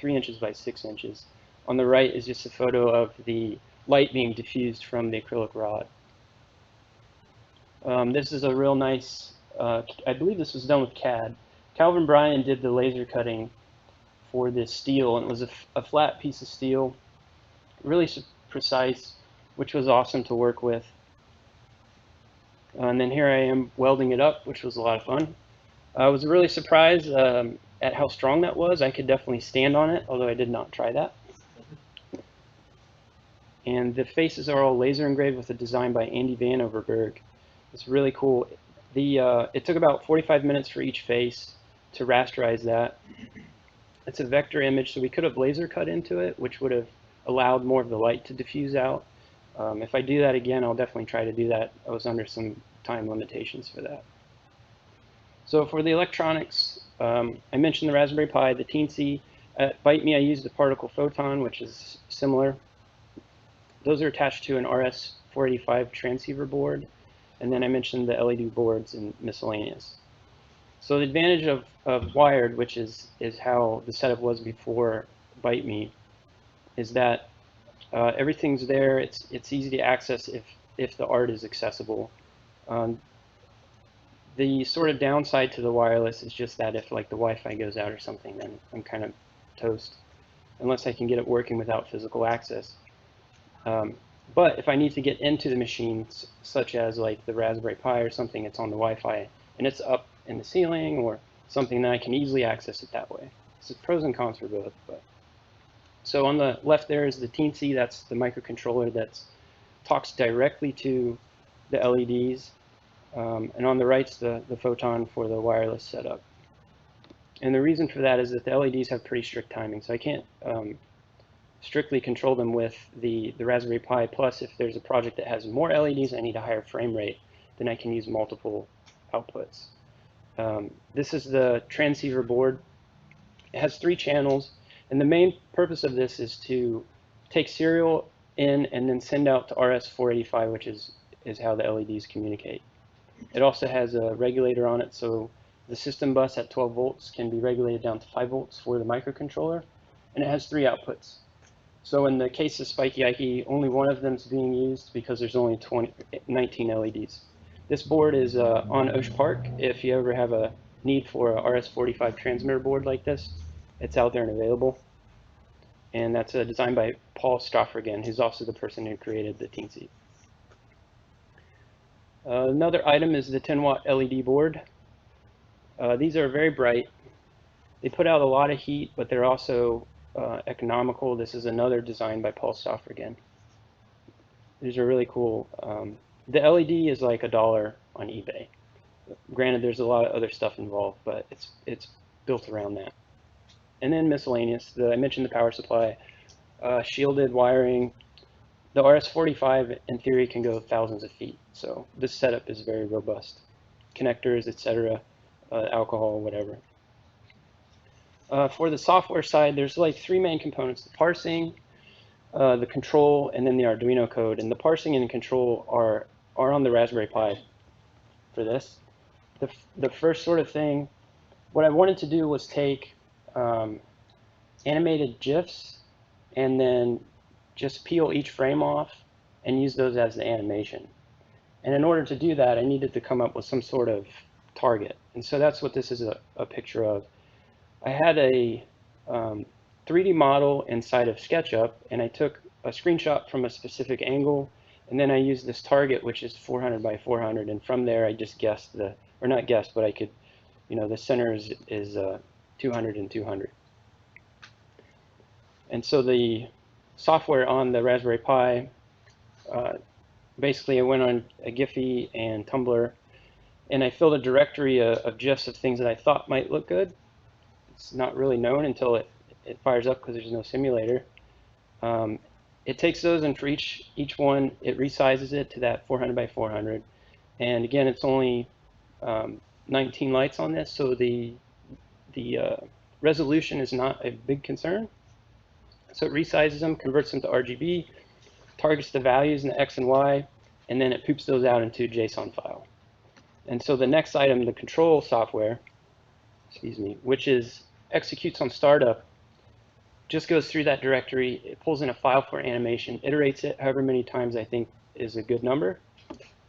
inches by 6 inches. On the right is just a photo of the light being diffused from the acrylic rod. This is a real nice, I believe this was done with CAD. Calvin Bryan did the laser cutting for this steel, and it was a flat piece of steel, really precise, which was awesome to work with. And then here I am welding it up, which was a lot of fun. I was really surprised at how strong that was. I could definitely stand on it, although I did not try that. And the faces are all laser engraved with a design by Andy Van Overberg. It's really cool. It took about 45 minutes for each face to rasterize that. It's a vector image, so we could have laser cut into it, which would have allowed more of the light to diffuse out. If I do that again, I'll definitely try to do that. I was under some time limitations for that. So for the electronics, I mentioned the Raspberry Pi, the Teensy. At ByteMe, I used the particle photon, which is similar. Those are attached to an RS-485 transceiver board. And then I mentioned the LED boards and miscellaneous. So the advantage of wired, which is how the setup was before ByteMe, is that everything's there. It's easy to access if the art is accessible. The sort of downside to the wireless is just that if like the Wi-Fi goes out or something, then I'm kind of toast, unless I can get it working without physical access. But if I need to get into the machines, such as like the Raspberry Pi or something, it's on the Wi-Fi and it's up in the ceiling or something, then I can easily access it that way. So pros and cons for both. But so on the left there is the Teensy. That's the microcontroller that talks directly to the LEDs. And on the right's the photon for the wireless setup. And the reason for that is that the LEDs have pretty strict timing, so I can't strictly control them with the Raspberry Pi. Plus, if there's a project that has more LEDs, I need a higher frame rate, then I can use multiple outputs. This is the transceiver board. It has 3 channels, and the main purpose of this is to take serial in and then send out to RS-485, which is how the LEDs communicate. It also has a regulator on it, so the system bus at 12 volts can be regulated down to 5 volts for the microcontroller, and it has 3 outputs. So in the case of Spiky Ikee, only one of them is being used because there's only 19 LEDs. This board is on Osh Park. If you ever have a need for a RS-485 transmitter board like this, it's out there and available. And that's designed by Paul Stoffrigan, who's also the person who created the Teensy. Another item is the 10-watt LED board. These are very bright. They put out a lot of heat, but they're also economical. This is another design by Paul Stoffrigan. These are really cool. The LED is like $1 on eBay. Granted, there's a lot of other stuff involved, but it's built around that. And then miscellaneous. I mentioned the power supply, shielded wiring. The RS-485, in theory, can go thousands of feet, so this setup is very robust. Connectors, etc., alcohol, whatever. For the software side, there's like 3 main components: the parsing, the control, and then the Arduino code. And the parsing and the control are on the Raspberry Pi for this. The first sort of thing, what I wanted to do was take animated GIFs and then just peel each frame off and use those as the animation. And in order to do that, I needed to come up with some sort of target. And so that's what this is a picture of. I had a 3D model inside of SketchUp, and I took a screenshot from a specific angle, and then I used this target, which is 400 by 400, and from there I just guessed or not guessed, but I could, the center is 200 and 200. And so the software on the Raspberry Pi, basically I went on a Giphy and Tumblr, and I filled a directory of GIFs of things that I thought might look good. It's not really known until it fires up because there's no simulator. It takes those, and for each one, it resizes it to that 400 by 400. And again, it's only 19 lights on this, so the resolution is not a big concern. So it resizes them, converts them to RGB, targets the values in the X and Y, and then it poops those out into a JSON file. And so the next item, the control software, excuse me, which is executes on startup, just goes through that directory, it pulls in a file for animation, iterates it however many times I think is a good number,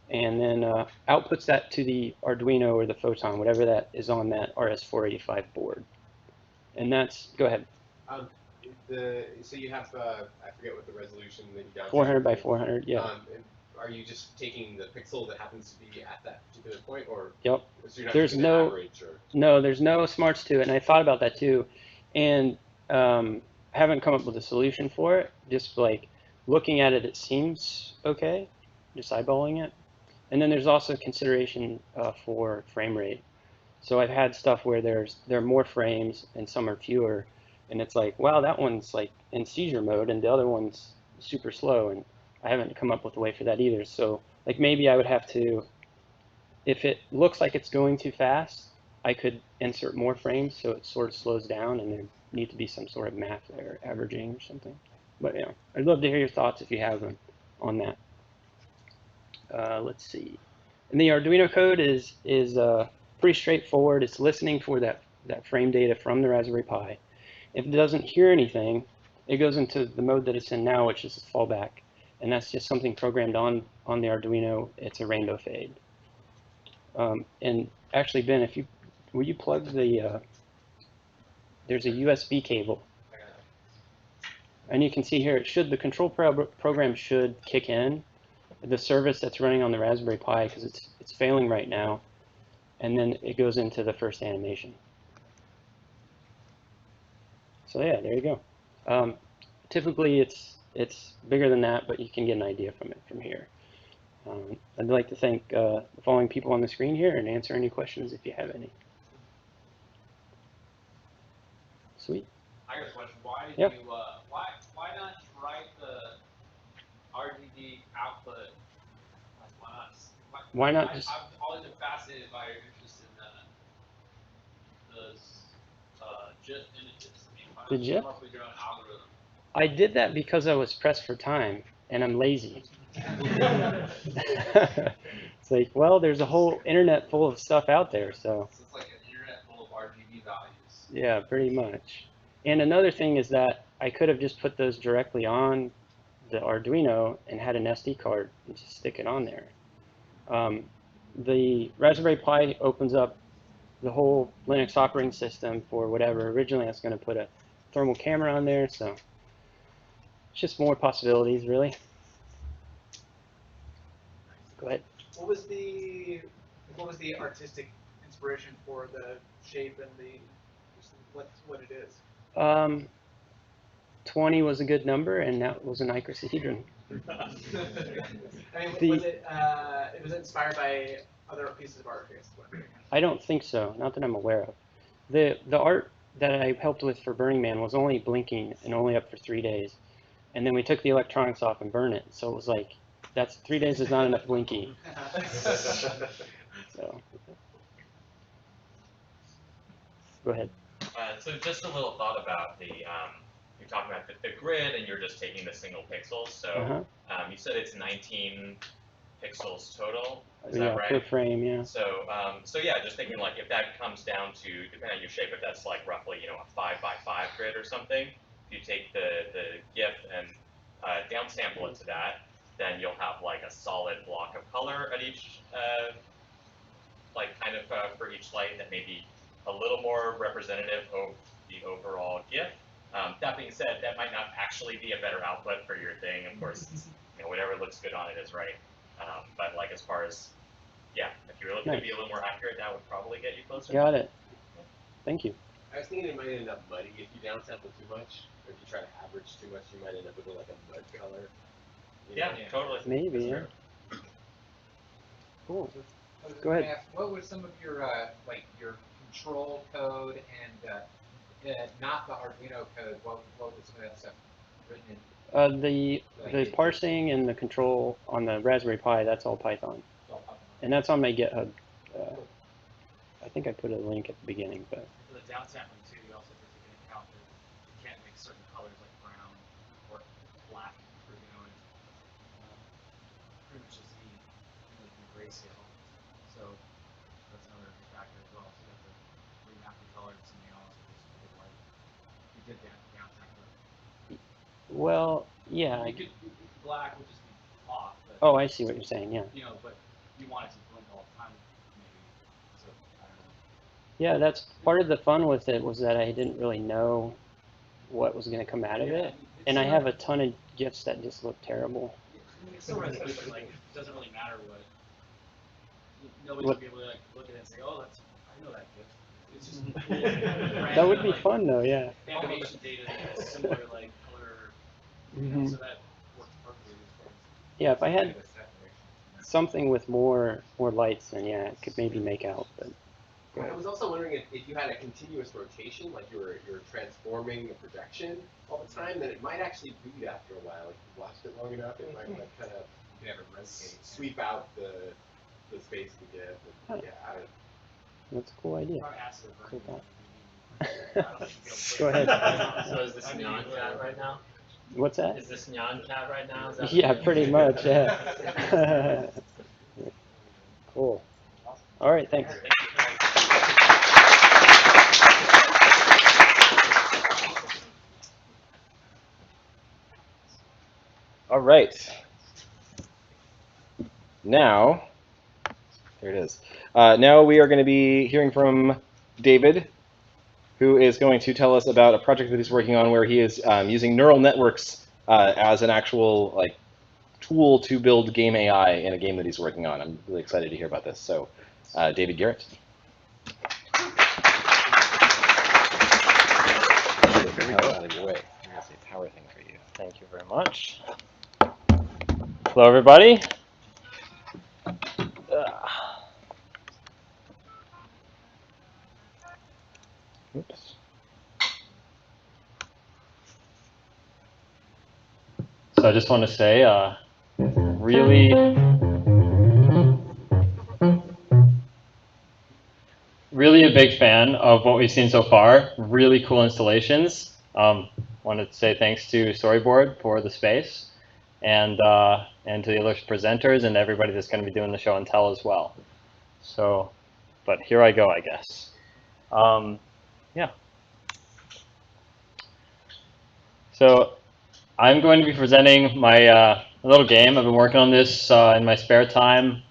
and then outputs that to the Arduino or the Photon, whatever that is on that RS485 board. And that's, go ahead. So you have, I forget what the resolution that you downloaded. 400 by 400, yeah. And are you just taking the pixel that happens to be at that particular point, or? Yep. So you're not There's taking an no, average, or? no, there's no smarts to it, and I thought about that too, and haven't come up with a solution for it. Just like looking at it, it seems okay, just eyeballing it. And then there's also consideration for frame rate. So I've had stuff where there are more frames and some are fewer, and it's like, wow, that one's like in seizure mode and the other one's super slow, and I haven't come up with a way for that either. So like maybe I would have to, if it looks like it's going too fast, I could insert more frames so it sort of slows down, and there need to be some sort of math there, averaging or something. But yeah, I'd love to hear your thoughts if you have them on that. Let's see. And the Arduino code is pretty straightforward. It's listening for that frame data from the Raspberry Pi. If it doesn't hear anything, it goes into the mode that it's in now, which is fallback. And that's just something programmed on the Arduino. It's a rainbow fade. And actually, Ben, will you plug the, there's a USB cable. And you can see here, the control program should kick in the service that's running on the Raspberry Pi, because it's failing right now, and then it goes into the first animation. So yeah, there you go. Typically it's bigger than that, but you can get an idea from it from here. I'd like to thank the following people on the screen here and answer any questions if you have any. Sweet. I got a question. Why did Yep. you why not write the RGB output? Like, Why not just? I've always been fascinated by your interest in those GIF images. I mean, why The don't you GIF? come up with your own algorithm? I did that because I was pressed for time and I'm lazy. It's like, well, there's a whole internet full of stuff out there, so. So it's like an internet full of RGB values. Yeah, pretty much. And another thing is that I could have just put those directly on the Arduino and had an SD card and just stick it on there. The Raspberry Pi opens up the whole Linux operating system for whatever. Originally, I was going to put a thermal camera on there, so it's just more possibilities, really. Go ahead. What was the artistic inspiration for the shape and what it is? 20 was a good number, and that was an icosahedron. I mean, was it inspired by other pieces of art? I guess. I don't think so, not that I'm aware of. The art that I helped with for Burning Man was only blinking and only up for 3 days, and then we took the electronics off and burned it. So it was like, 3 days is not enough blinky. So, go ahead. So just a little thought about you're talking about the grid, and you're just taking the single pixels. So you said it's 19 pixels total. Is that right? Per frame, yeah. So so yeah, just thinking like if that comes down to, depending on your shape, if that's like roughly a 5 by 5 grid or something, if you take the GIF and downsample it to that, then you'll have like a solid block of color at each like kind of for each light that may be a little more representative of the overall GIF. That being said, that might not actually be a better output for your thing. Of course, whatever looks good on it is right. But like as far as, yeah, if you're looking to be a little more accurate, that would probably get you closer. Got it. Thank you. I was thinking it might end up muddy if you downsample too much, or if you try to average too much, you might end up with like a mud color. Yeah, totally. Maybe, yeah. Cool. Go ahead. Ask, what was some of your like your control code and not the Arduino code? What was some of that stuff written in? The parsing and the control on the Raspberry Pi, that's all Python. And that's on my GitHub. I think I put a link at the beginning, but. For the downsampling too, you also have to take into account that you can't make certain colors like brown or black, or and pretty much just the grayscale. So that's another factor as well. So you have to remap the color to something else, or just make it white. You did down sample it. Well, yeah. Black would just be off, but Oh, I see what you're saying. Yeah. you know, but you want it to blink all the time, maybe. So I don't know. Yeah, that's part of the fun with it, was that I didn't really know what was going to come out of it, and I have a ton of GIFs that just look terrible. It's still resolution. Like, it doesn't really matter what. Nobody's gonna be able to like look at it and say, "Oh, that's I know that GIF." It's just cool. That would be like, fun, though. Yeah. Animation data is similar, like color. Mm-hmm. So that works perfectly as far as. Yeah, if I had something with more lights, then yeah, it could maybe make out. But I was also wondering if you had a continuous rotation, like you're transforming the projection all the time, then it might actually read after a while. If you watched it long enough, it might like kind of sweep out the space we get. And, yeah, I don't know. that's a cool idea. Cool thought. Go ahead. So is this neon cat right now? What's that? Is this neon cat right now? Is that Yeah, pretty much. Yeah. Cool. All right, thanks. All right. Now, there it is. Now we are going to be hearing from David, who is going to tell us about a project that he's working on where he is using neural networks as an actual like tool to build game AI in a game that he's working on. I'm really excited to hear about this. So, David Garrett. Out of your way. I'm going to say power thing for you. Thank you very much. Hello, everybody. Oops. So I just want to say, really a big fan of what we've seen so far. Really cool installations. Wanted to say thanks to Storyboard for the space, and to the other presenters and everybody that's going to be doing the show and tell as well. So, but here I go, I guess. Yeah. So I'm going to be presenting my little game. I've been working on this in my spare time,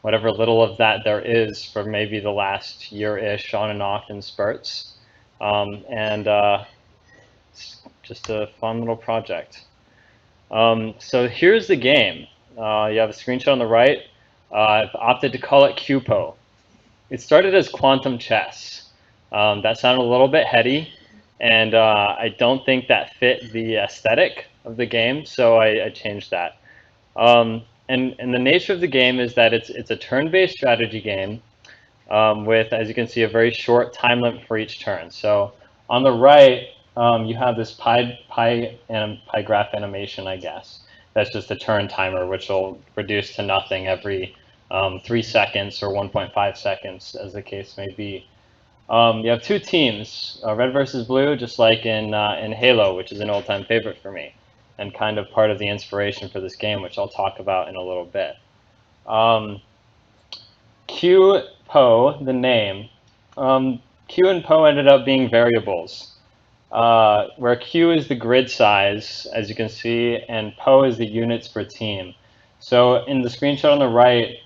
whatever little of that there is, for maybe the last year-ish, on and off in spurts. It's just a fun little project. So here's the game. You have a screenshot on the right. I've opted to call it QPO. It started as quantum chess. That sounded a little bit heady, and I don't think that fit the aesthetic of the game, so I changed that. And the nature of the game is that it's a turn-based strategy game with, as you can see, a very short time limit for each turn. So on the right, you have this pie graph animation, I guess. That's just a turn timer, which will reduce to nothing every 3 seconds or 1.5 seconds, as the case may be. You have two teams, red versus blue, just like in Halo, which is an old-time favorite for me, and kind of part of the inspiration for this game, which I'll talk about in a little bit. Q-Po, the name. Q and Po ended up being variables, where Q is the grid size, as you can see, and Po is the units per team. So in the screenshot on the right,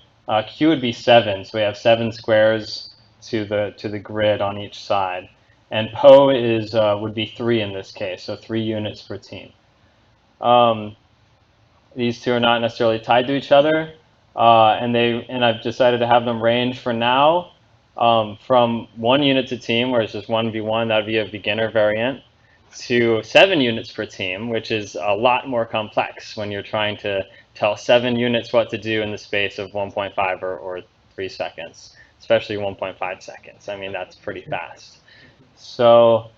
Q would be 7, so we have 7 squares to the grid on each side, and Po is would be 3 in this case, so 3 units per team. These two are not necessarily tied to each other, and I've decided to have them range for now from 1 unit to team, where it's just 1v1, that would be a beginner variant, to 7 units per team, which is a lot more complex when you're trying to tell 7 units what to do in the space of 1.5 or 3 seconds, especially 1.5 seconds. I mean, that's pretty fast. So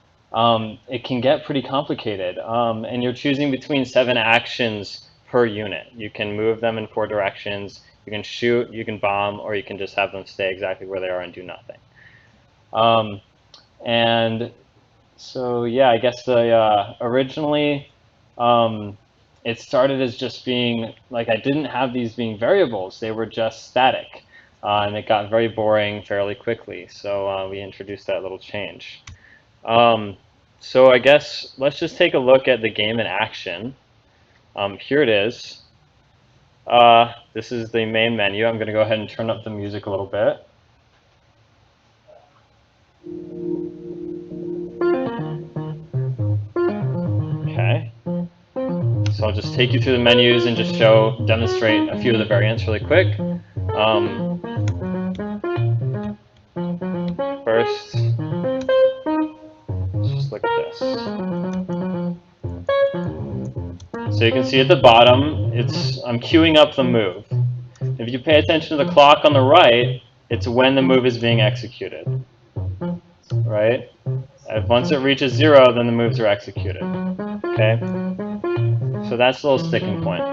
it can get pretty complicated, and you're choosing between 7 actions per unit. You can move them in 4 directions, you can shoot, you can bomb, or you can just have them stay exactly where they are and do nothing. And so yeah, I guess originally it started as just being, like, I didn't have these being variables, they were just static. and it got very boring fairly quickly. So we introduced that little change. So I guess let's just take a look at the game in action. Here it is. This is the main menu. I'm going to go ahead and turn up the music a little bit. Okay. So I'll just take you through the menus and just demonstrate a few of the variants really quick. First, let's just look at this. So you can see at the bottom, I'm queuing up the move. If you pay attention to the clock on the right, it's when the move is being executed, right? And once it reaches 0, then the moves are executed, okay? So that's a little sticking point.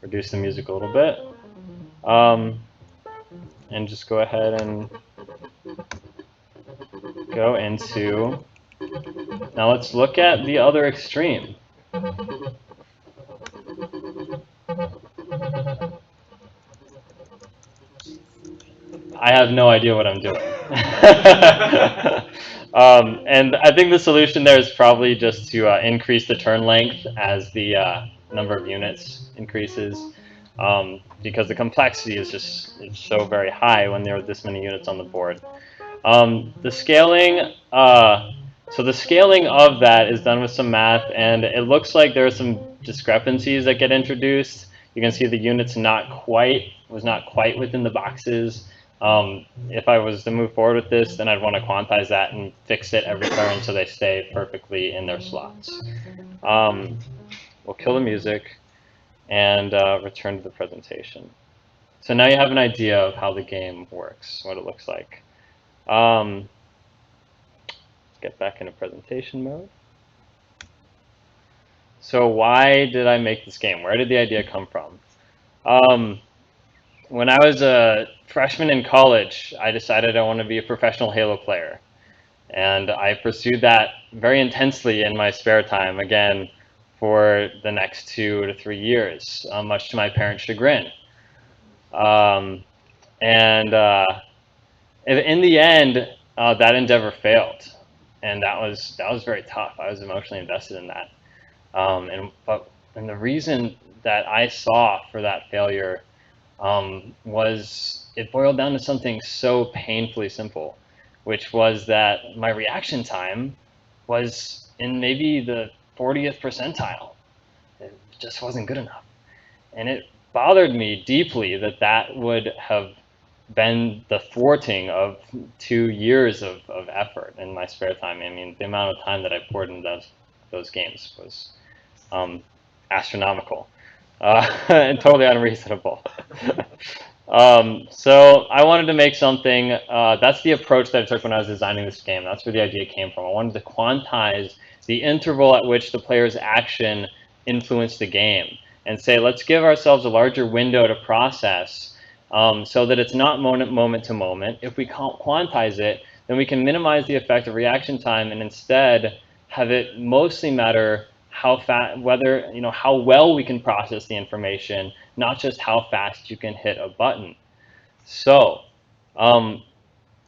Reduce the music a little bit. And just go ahead and go into, now let's look at the other extreme. I have no idea what I'm doing. And I think the solution there is probably just to increase the turn length as the number of units increases, because the complexity is it's so very high when there are this many units on the board. The scaling, so the scaling of that is done with some math, and it looks like there are some discrepancies that get introduced. You can see the units was not quite within the boxes. If I was to move forward with this, then I'd want to quantize that and fix it every turn so they stay perfectly in their slots. We'll kill the music and return to the presentation. So now you have an idea of how the game works, what it looks like. Let's get back into presentation mode. So why did I make this game? Where did the idea come from? When I was a freshman in college, I decided I wanted to be a professional Halo player. And I pursued that very intensely in my spare time, again, for the next 2 to 3 years, much to my parents' chagrin. In the end, that endeavor failed, and that was very tough. I was emotionally invested in that, and the reason that I saw for that failure was it boiled down to something so painfully simple, which was that my reaction time was in maybe the 40th percentile. It just wasn't good enough, and it bothered me deeply that would have been the thwarting of 2 years of effort in my spare time. I mean, the amount of time that I poured into those games was astronomical and totally unreasonable. So I wanted to make something, that's the approach that I took when I was designing this game. That's where the idea came from. I wanted to quantize the interval at which the player's action influenced the game and say, let's give ourselves a larger window to process so that it's not moment to moment. If we quantize it, then we can minimize the effect of reaction time and instead have it mostly matter how how well we can process the information, not just how fast you can hit a button. So, and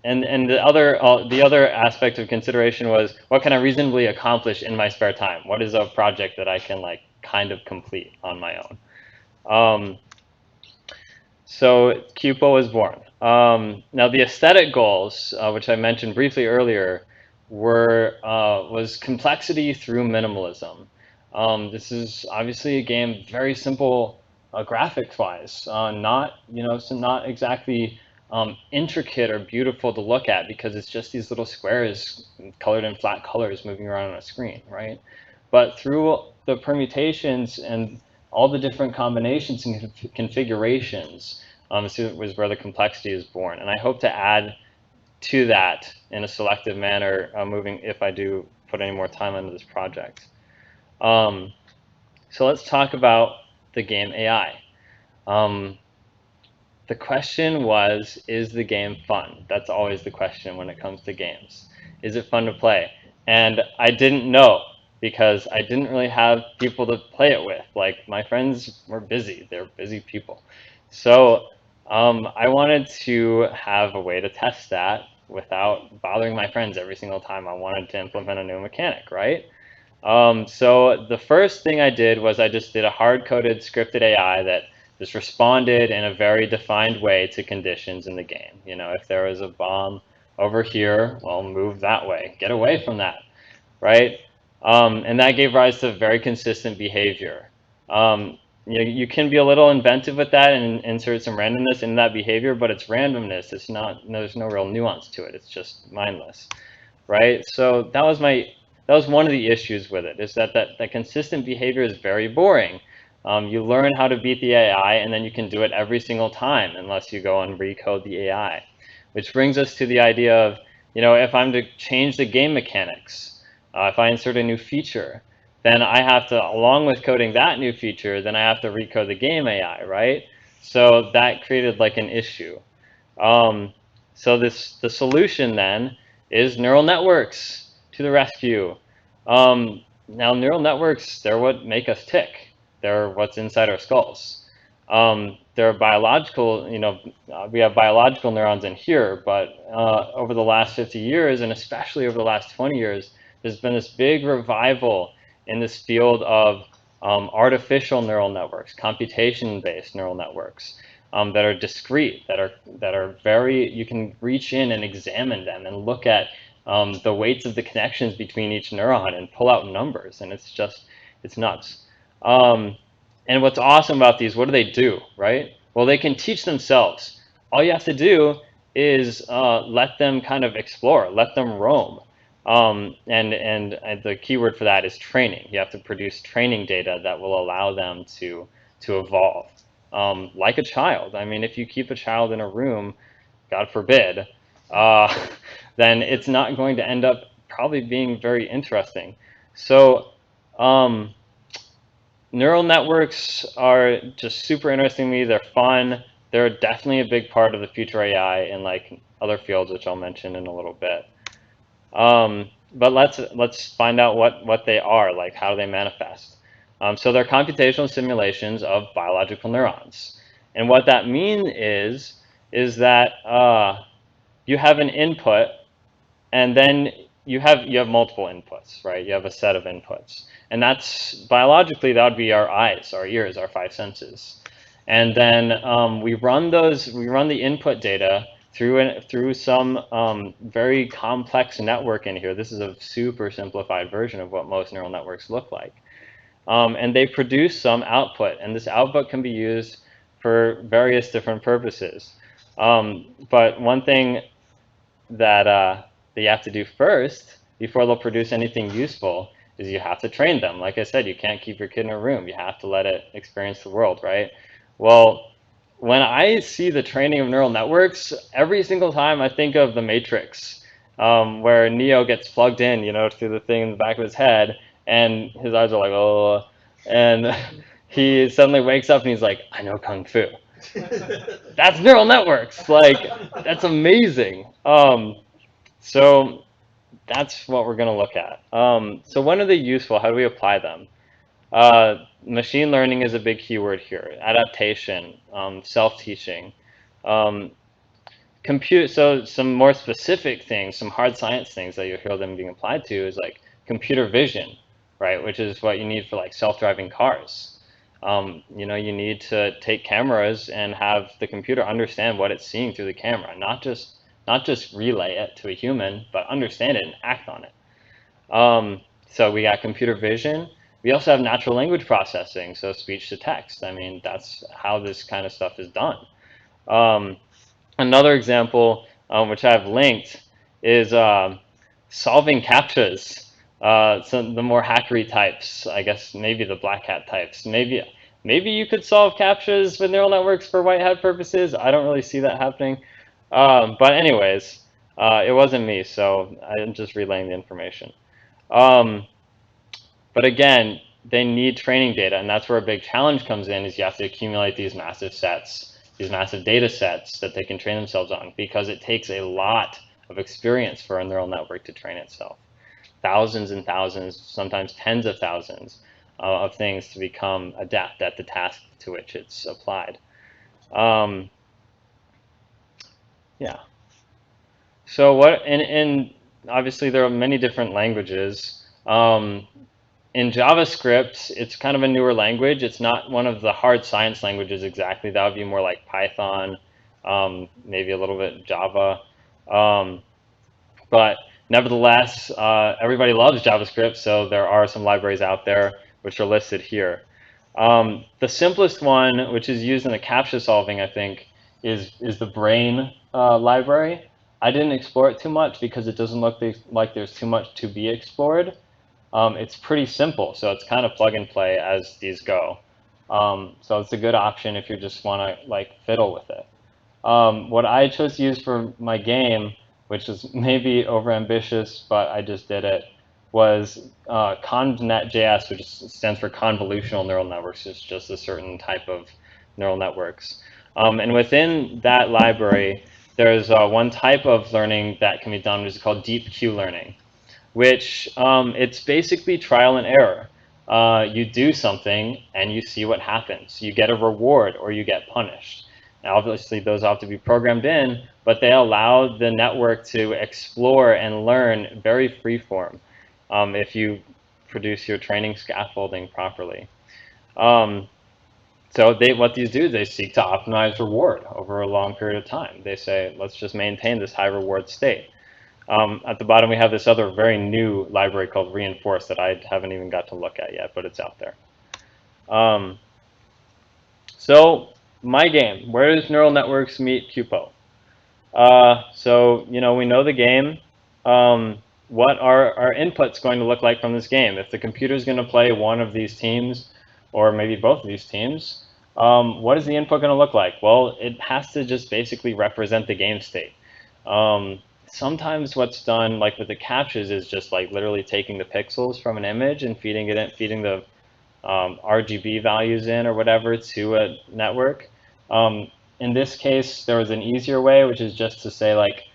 the other aspect of consideration was, what can I reasonably accomplish in my spare time? What is a project that I can kind of complete on my own? So Cupo was born. Now the aesthetic goals, which I mentioned briefly earlier, was complexity through minimalism. This is obviously a game very simple graphics-wise, not exactly intricate or beautiful to look at because it's just these little squares colored in flat colors moving around on a screen, right? But through the permutations and all the different combinations and configurations, this was where the complexity is born. And I hope to add to that in a selective manner, if I do put any more time into this project. So let's talk about the game AI. The question was, is the game fun? That's always the question when it comes to games. Is it fun to play? And I didn't know because I didn't really have people to play it with. Like, my friends were busy. They're busy people. So I wanted to have a way to test that without bothering my friends every single time I wanted to implement a new mechanic, right? So the first thing I did was I just did a hard-coded scripted AI that just responded in a very defined way to conditions in the game. You know, if there was a bomb over here, well, move that way, get away from that, right? And that gave rise to very consistent behavior. You know, you can be a little inventive with that and insert some randomness in that behavior, but it's randomness. It's not, there's no real nuance to it. It's just mindless, right? So that was one of the issues with it, is that consistent behavior is very boring. You learn how to beat the AI, and then you can do it every single time unless you go and recode the AI. Which brings us to the idea of, you know, if I'm to change the game mechanics, if I insert a new feature, then I have to, along with coding that new feature, then I have to recode the game AI, right? So that created like an issue. So the solution then is neural networks to the rescue. Now neural networks, they're what make us tick. They're what's inside our skulls. They're biological, you know, we have biological neurons in here, but over the last 50 years, and especially over the last 20 years, there's been this big revival in this field of artificial neural networks, computation-based neural networks that are discrete, that are very, you can reach in and examine them and look at the weights of the connections between each neuron and pull out numbers, and it's nuts. And what's awesome about these, what do, right? Well, they can teach themselves. All you have to do is let them kind of explore, let them roam. And the keyword for that is training. You have to produce training data that will allow them to evolve. Like a child. I mean, if you keep a child in a room, God forbid, then it's not going to end up probably being very interesting. So neural networks are just super interesting to me. They're fun. They're definitely a big part of the future AI in like other fields, which I'll mention in a little bit. But let's find out what they are, like how they manifest. So they're computational simulations of biological neurons. And what that means is that you have an input, and then you have multiple inputs, right? You have a set of inputs. And that's, biologically, that would be our eyes, our ears, our five senses. And then we run the input data through some very complex network in here. This is a super simplified version of what most neural networks look like. And they produce some output, and this output can be used for various different purposes. But one thing that you have to do first, before they'll produce anything useful, is you have to train them. Like I said, you can't keep your kid in a room. You have to let it experience the world, right? Well, when I see the training of neural networks, every single time I think of The Matrix, where Neo gets plugged in, you know, through the thing in the back of his head, and his eyes are like, oh, and he suddenly wakes up and he's like, I know Kung Fu. That's neural networks. Like, that's amazing. So that's what we're going to look at. So when are they useful? How do we apply them? Machine learning is a big keyword here. Adaptation, self-teaching. So some more specific things, some hard science things that you'll hear them being applied to is like computer vision, right? Which is what you need for like self-driving cars. You know, you need to take cameras and have the computer understand what it's seeing through the camera, not just relay it to a human, but understand it and act on it. So we got computer vision. We also have natural language processing, so speech to text. I mean, that's how this kind of stuff is done. Another example, which I've linked, is solving CAPTCHAs. So the more hackery types, I guess maybe the black hat types. Maybe you could solve CAPTCHAs with neural networks for white hat purposes. I don't really see that happening. But anyways, it wasn't me, so I'm just relaying the information. But again, they need training data, and that's where a big challenge comes in, is you have to accumulate these massive sets, these massive data sets that they can train themselves on, because it takes a lot of experience for a neural network to train itself. Thousands and thousands, sometimes tens of thousands of things to become adept at the task to which it's applied. Yeah. So what, and obviously there are many different languages. In JavaScript, it's kind of a newer language. It's not one of the hard science languages exactly. That would be more like Python, maybe a little bit Java. But nevertheless, everybody loves JavaScript, so there are some libraries out there which are listed here. The simplest one, which is used in the CAPTCHA solving, I think, is the Brain library. I didn't explore it too much because it doesn't look like there's too much to be explored. It's pretty simple, so it's kind of plug and play as these go. So it's a good option if you just want to like fiddle with it. What I chose to use for my game, which is maybe overambitious, but I just did it, was convnet.js, which stands for convolutional neural networks. It's just a certain type of neural networks. And within that library, there's one type of learning that can be done, which is called deep Q learning, which it's basically trial and error. You do something and you see what happens. You get a reward or you get punished. Now, obviously, those have to be programmed in, but they allow the network to explore and learn very freeform if you produce your training scaffolding properly. So what these do is they seek to optimize reward over a long period of time. They say, let's just maintain this high reward state. At the bottom, we have this other very new library called Reinforce that I haven't even got to look at yet, but it's out there. So my game, where does neural networks meet QPO? So, we know the game. What are our inputs going to look like from this game? If the computer is going to play one of these teams, or maybe both of these teams, what is the input going to look like? Well, it has to just basically represent the game state. Sometimes what's done, like with the CAPTCHAs, is just like literally taking the pixels from an image and feeding the RGB values in or whatever to a network. In this case, there was an easier way, which is just to say, like,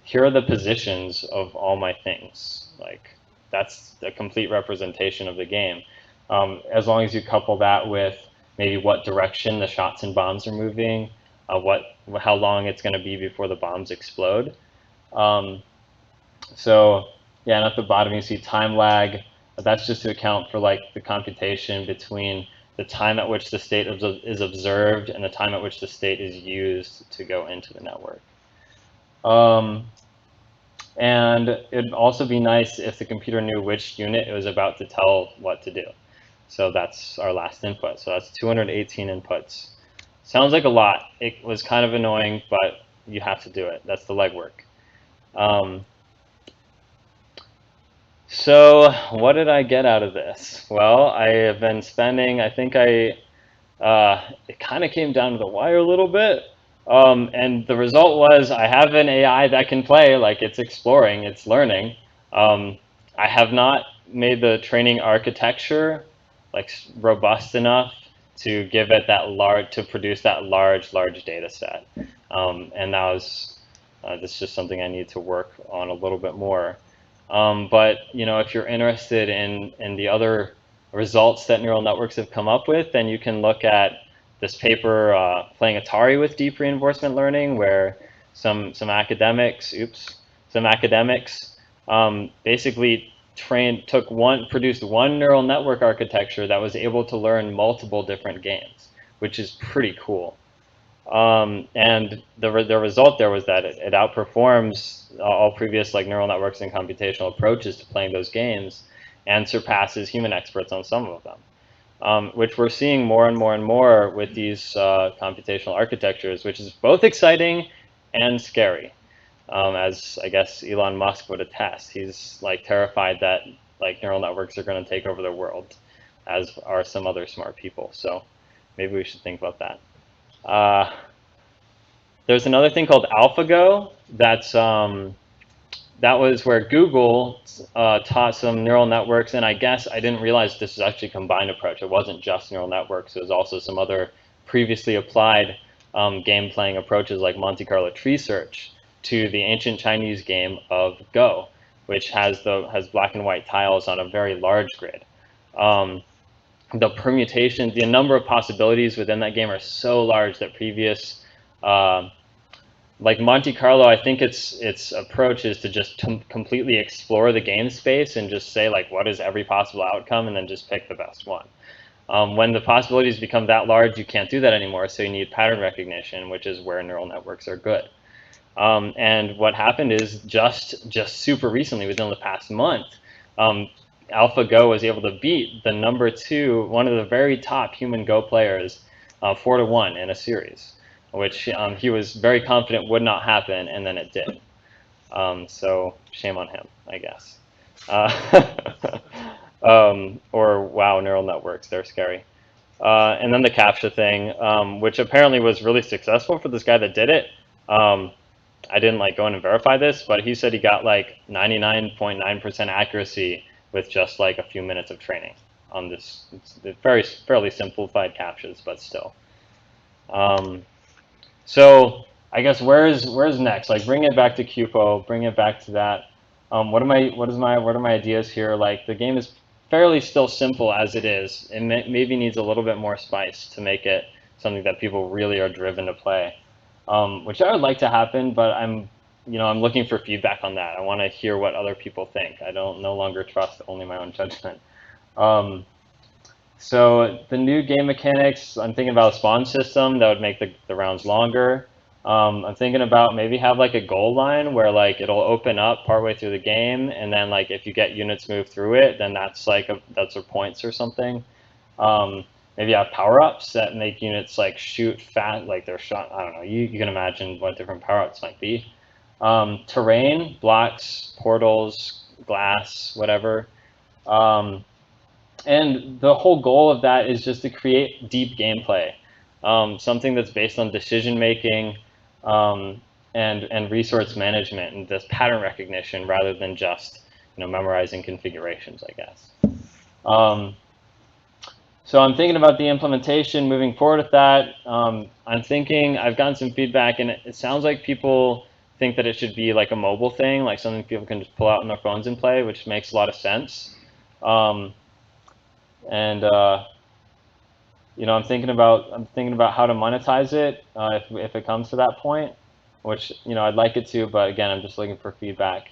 here are the positions of all my things. Like, that's a complete representation of the game. As long as you couple that with maybe what direction the shots and bombs are moving, how long it's going to be before the bombs explode. So yeah, and at the bottom you see time lag. That's just to account for like the computation between the time at which the state is observed and the time at which the state is used to go into the network. And it'd also be nice if the computer knew which unit it was about to tell what to do. So that's our last input. So that's 218 inputs. Sounds like a lot. It was kind of annoying, but you have to do it. That's the legwork. So what did I get out of this? Well, I have been spending, I think it kind of came down to the wire a little bit. And the result was I have an AI that can play, like it's exploring, it's learning. I have not made the training architecture like robust enough to give it to produce that large data set. And that's just something I need to work on a little bit more. But if you're interested in the other results that neural networks have come up with, then you can look at this paper, Playing Atari with Deep Reinforcement Learning, where some academics basically produced one neural network architecture that was able to learn multiple different games, which is pretty cool. And the result there was that it outperforms all previous like neural networks and computational approaches to playing those games, and surpasses human experts on some of them, which we're seeing more and more and more with these computational architectures, which is both exciting and scary, as I guess Elon Musk would attest. He's like terrified that like neural networks are going to take over the world, as are some other smart people. So maybe we should think about that. There's another thing called AlphaGo. That was where Google taught some neural networks, and I guess I didn't realize this was actually a combined approach. It wasn't just neural networks. It was also some other previously applied game playing approaches like Monte Carlo tree search to the ancient Chinese game of Go, which has black and white tiles on a very large grid. The permutation, the number of possibilities within that game are so large that previous like Monte Carlo, I think its approach is to just completely explore the game space and just say like what is every possible outcome and then just pick the best one. When the possibilities become that large, you can't do that anymore. So you need pattern recognition, which is where neural networks are good. And what happened is just super recently, within the past month, AlphaGo was able to beat the #2, one of the very top human Go players, 4-1 in a series, which he was very confident would not happen, and then it did. So shame on him, I guess. Or wow, neural networks, they're scary. And then the CAPTCHA thing, which apparently was really successful for this guy that did it. I didn't like go in and verify this, but he said he got like 99.9% accuracy with just like a few minutes of training on this. It's fairly simplified CAPTCHAs, but still. So I guess where's next? Like bring it back to QPO, bring it back to that. What are my ideas here? Like the game is fairly still simple as it is. It maybe needs a little bit more spice to make it something that people really are driven to play. Which I would like to happen, but I'm looking for feedback on that. I want to hear what other people think. I don't no longer trust only my own judgment. So the new game mechanics, I'm thinking about a spawn system that would make the rounds longer. I'm thinking about maybe have like a goal line where like it'll open up partway through the game, and then like if you get units move through it, then that's like that's your points or something. Maybe have power-ups that make units like shoot fast, like they're shot. I don't know. You can imagine what different power-ups might be. Terrain, blocks, portals, glass, whatever. And the whole goal of that is just to create deep gameplay, something that's based on decision making and resource management and this pattern recognition rather than just memorizing configurations, I guess. So I'm thinking about the implementation, moving forward with that. I'm thinking, I've gotten some feedback, and it sounds like people think that it should be like a mobile thing, like something people can just pull out on their phones and play, which makes a lot of sense. I'm thinking about how to monetize it if it comes to that point, which I'd like it to, but again, I'm just looking for feedback.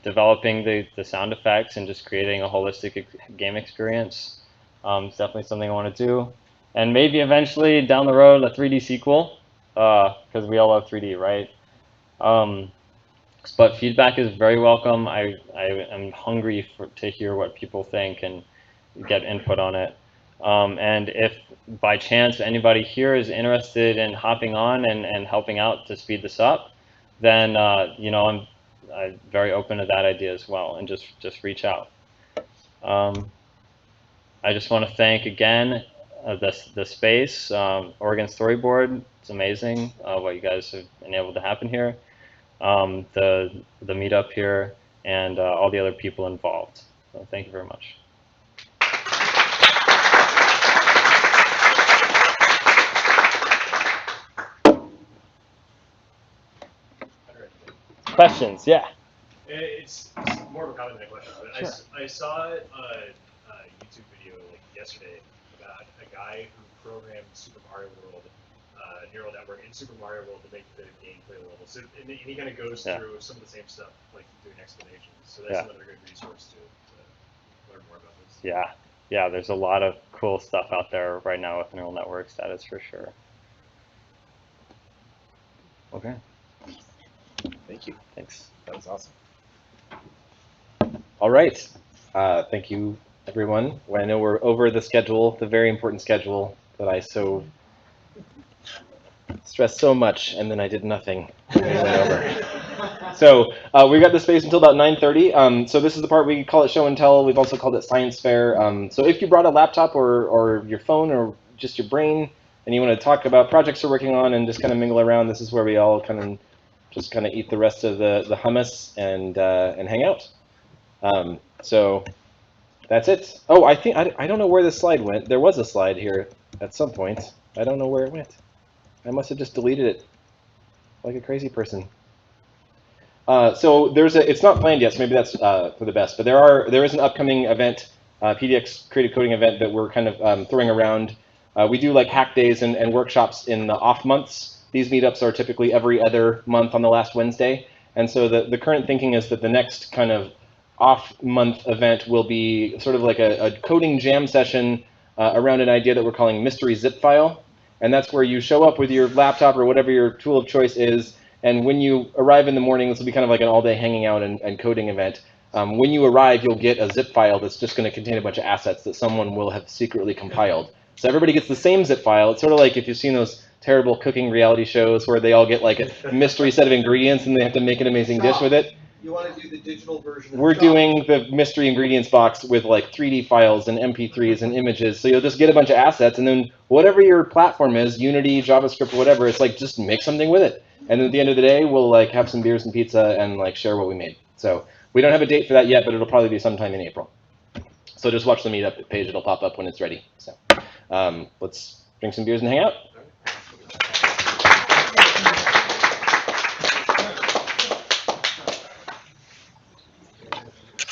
Developing the sound effects and just creating a holistic game experience. It's definitely something I want to do. And maybe eventually down the road, a 3D sequel, because we all love 3D, right? But feedback is very welcome. I am hungry to hear what people think and get input on it. And if by chance anybody here is interested in hopping on and helping out to speed this up, then I'm very open to that idea as well, and just reach out. I just want to thank again the space, Oregon Storyboard. It's amazing what you guys have been able to happen here, the meetup here, and all the other people involved. So thank you very much. Questions? Yeah. It's more of a comment than a question. Sure. I saw a YouTube video like yesterday about a guy who programmed Super Mario World neural network in Super Mario World to make the gameplay level. So and he kind of goes through some of the same stuff, like doing explanations. So that's another good resource to learn more about this. Yeah. There's a lot of cool stuff out there right now with neural networks. That is for sure. Okay. Thank you. Thanks. That was awesome. All right. Thank you, everyone. Well, I know we're over the schedule, the very important schedule that I so stressed so much, and then I did nothing. And it went over. So we got the space until about 9:30. So this is the part we call it show and tell. We've also called it science fair. So if you brought a laptop or your phone or just your brain, and you want to talk about projects you're working on and just kind of mingle around, this is where we all kind of eat the rest of the hummus and hang out. So that's it. Oh, I think I don't know where the slide went. There was a slide here at some point. I don't know where it went. I must have just deleted it like a crazy person. So it's not planned yet, so maybe that's for the best. But there is an upcoming event, PDX Creative Coding event that we're kind of throwing around. We do like hack days and workshops in the off months. These meetups are typically every other month on the last Wednesday. And so the current thinking is that the next kind of off-month event will be sort of like a coding jam session around an idea that we're calling mystery zip file. And that's where you show up with your laptop or whatever your tool of choice is. And when you arrive in the morning, this will be kind of like an all-day hanging out and coding event. When you arrive, you'll get a zip file that's just going to contain a bunch of assets that someone will have secretly compiled. So everybody gets the same zip file. It's sort of like if you've seen those terrible cooking reality shows where they all get like a mystery set of ingredients and they have to make an amazing dish with it. You want to do the digital version of We're doing the mystery ingredients box with like 3D files and MP3s and images. So you'll just get a bunch of assets, and then whatever your platform is, Unity, JavaScript, whatever, it's like just make something with it. And at the end of the day, we'll like have some beers and pizza and like share what we made. So we don't have a date for that yet, but it'll probably be sometime in April. So just watch the meetup page; it'll pop up when it's ready. So let's drink some beers and hang out.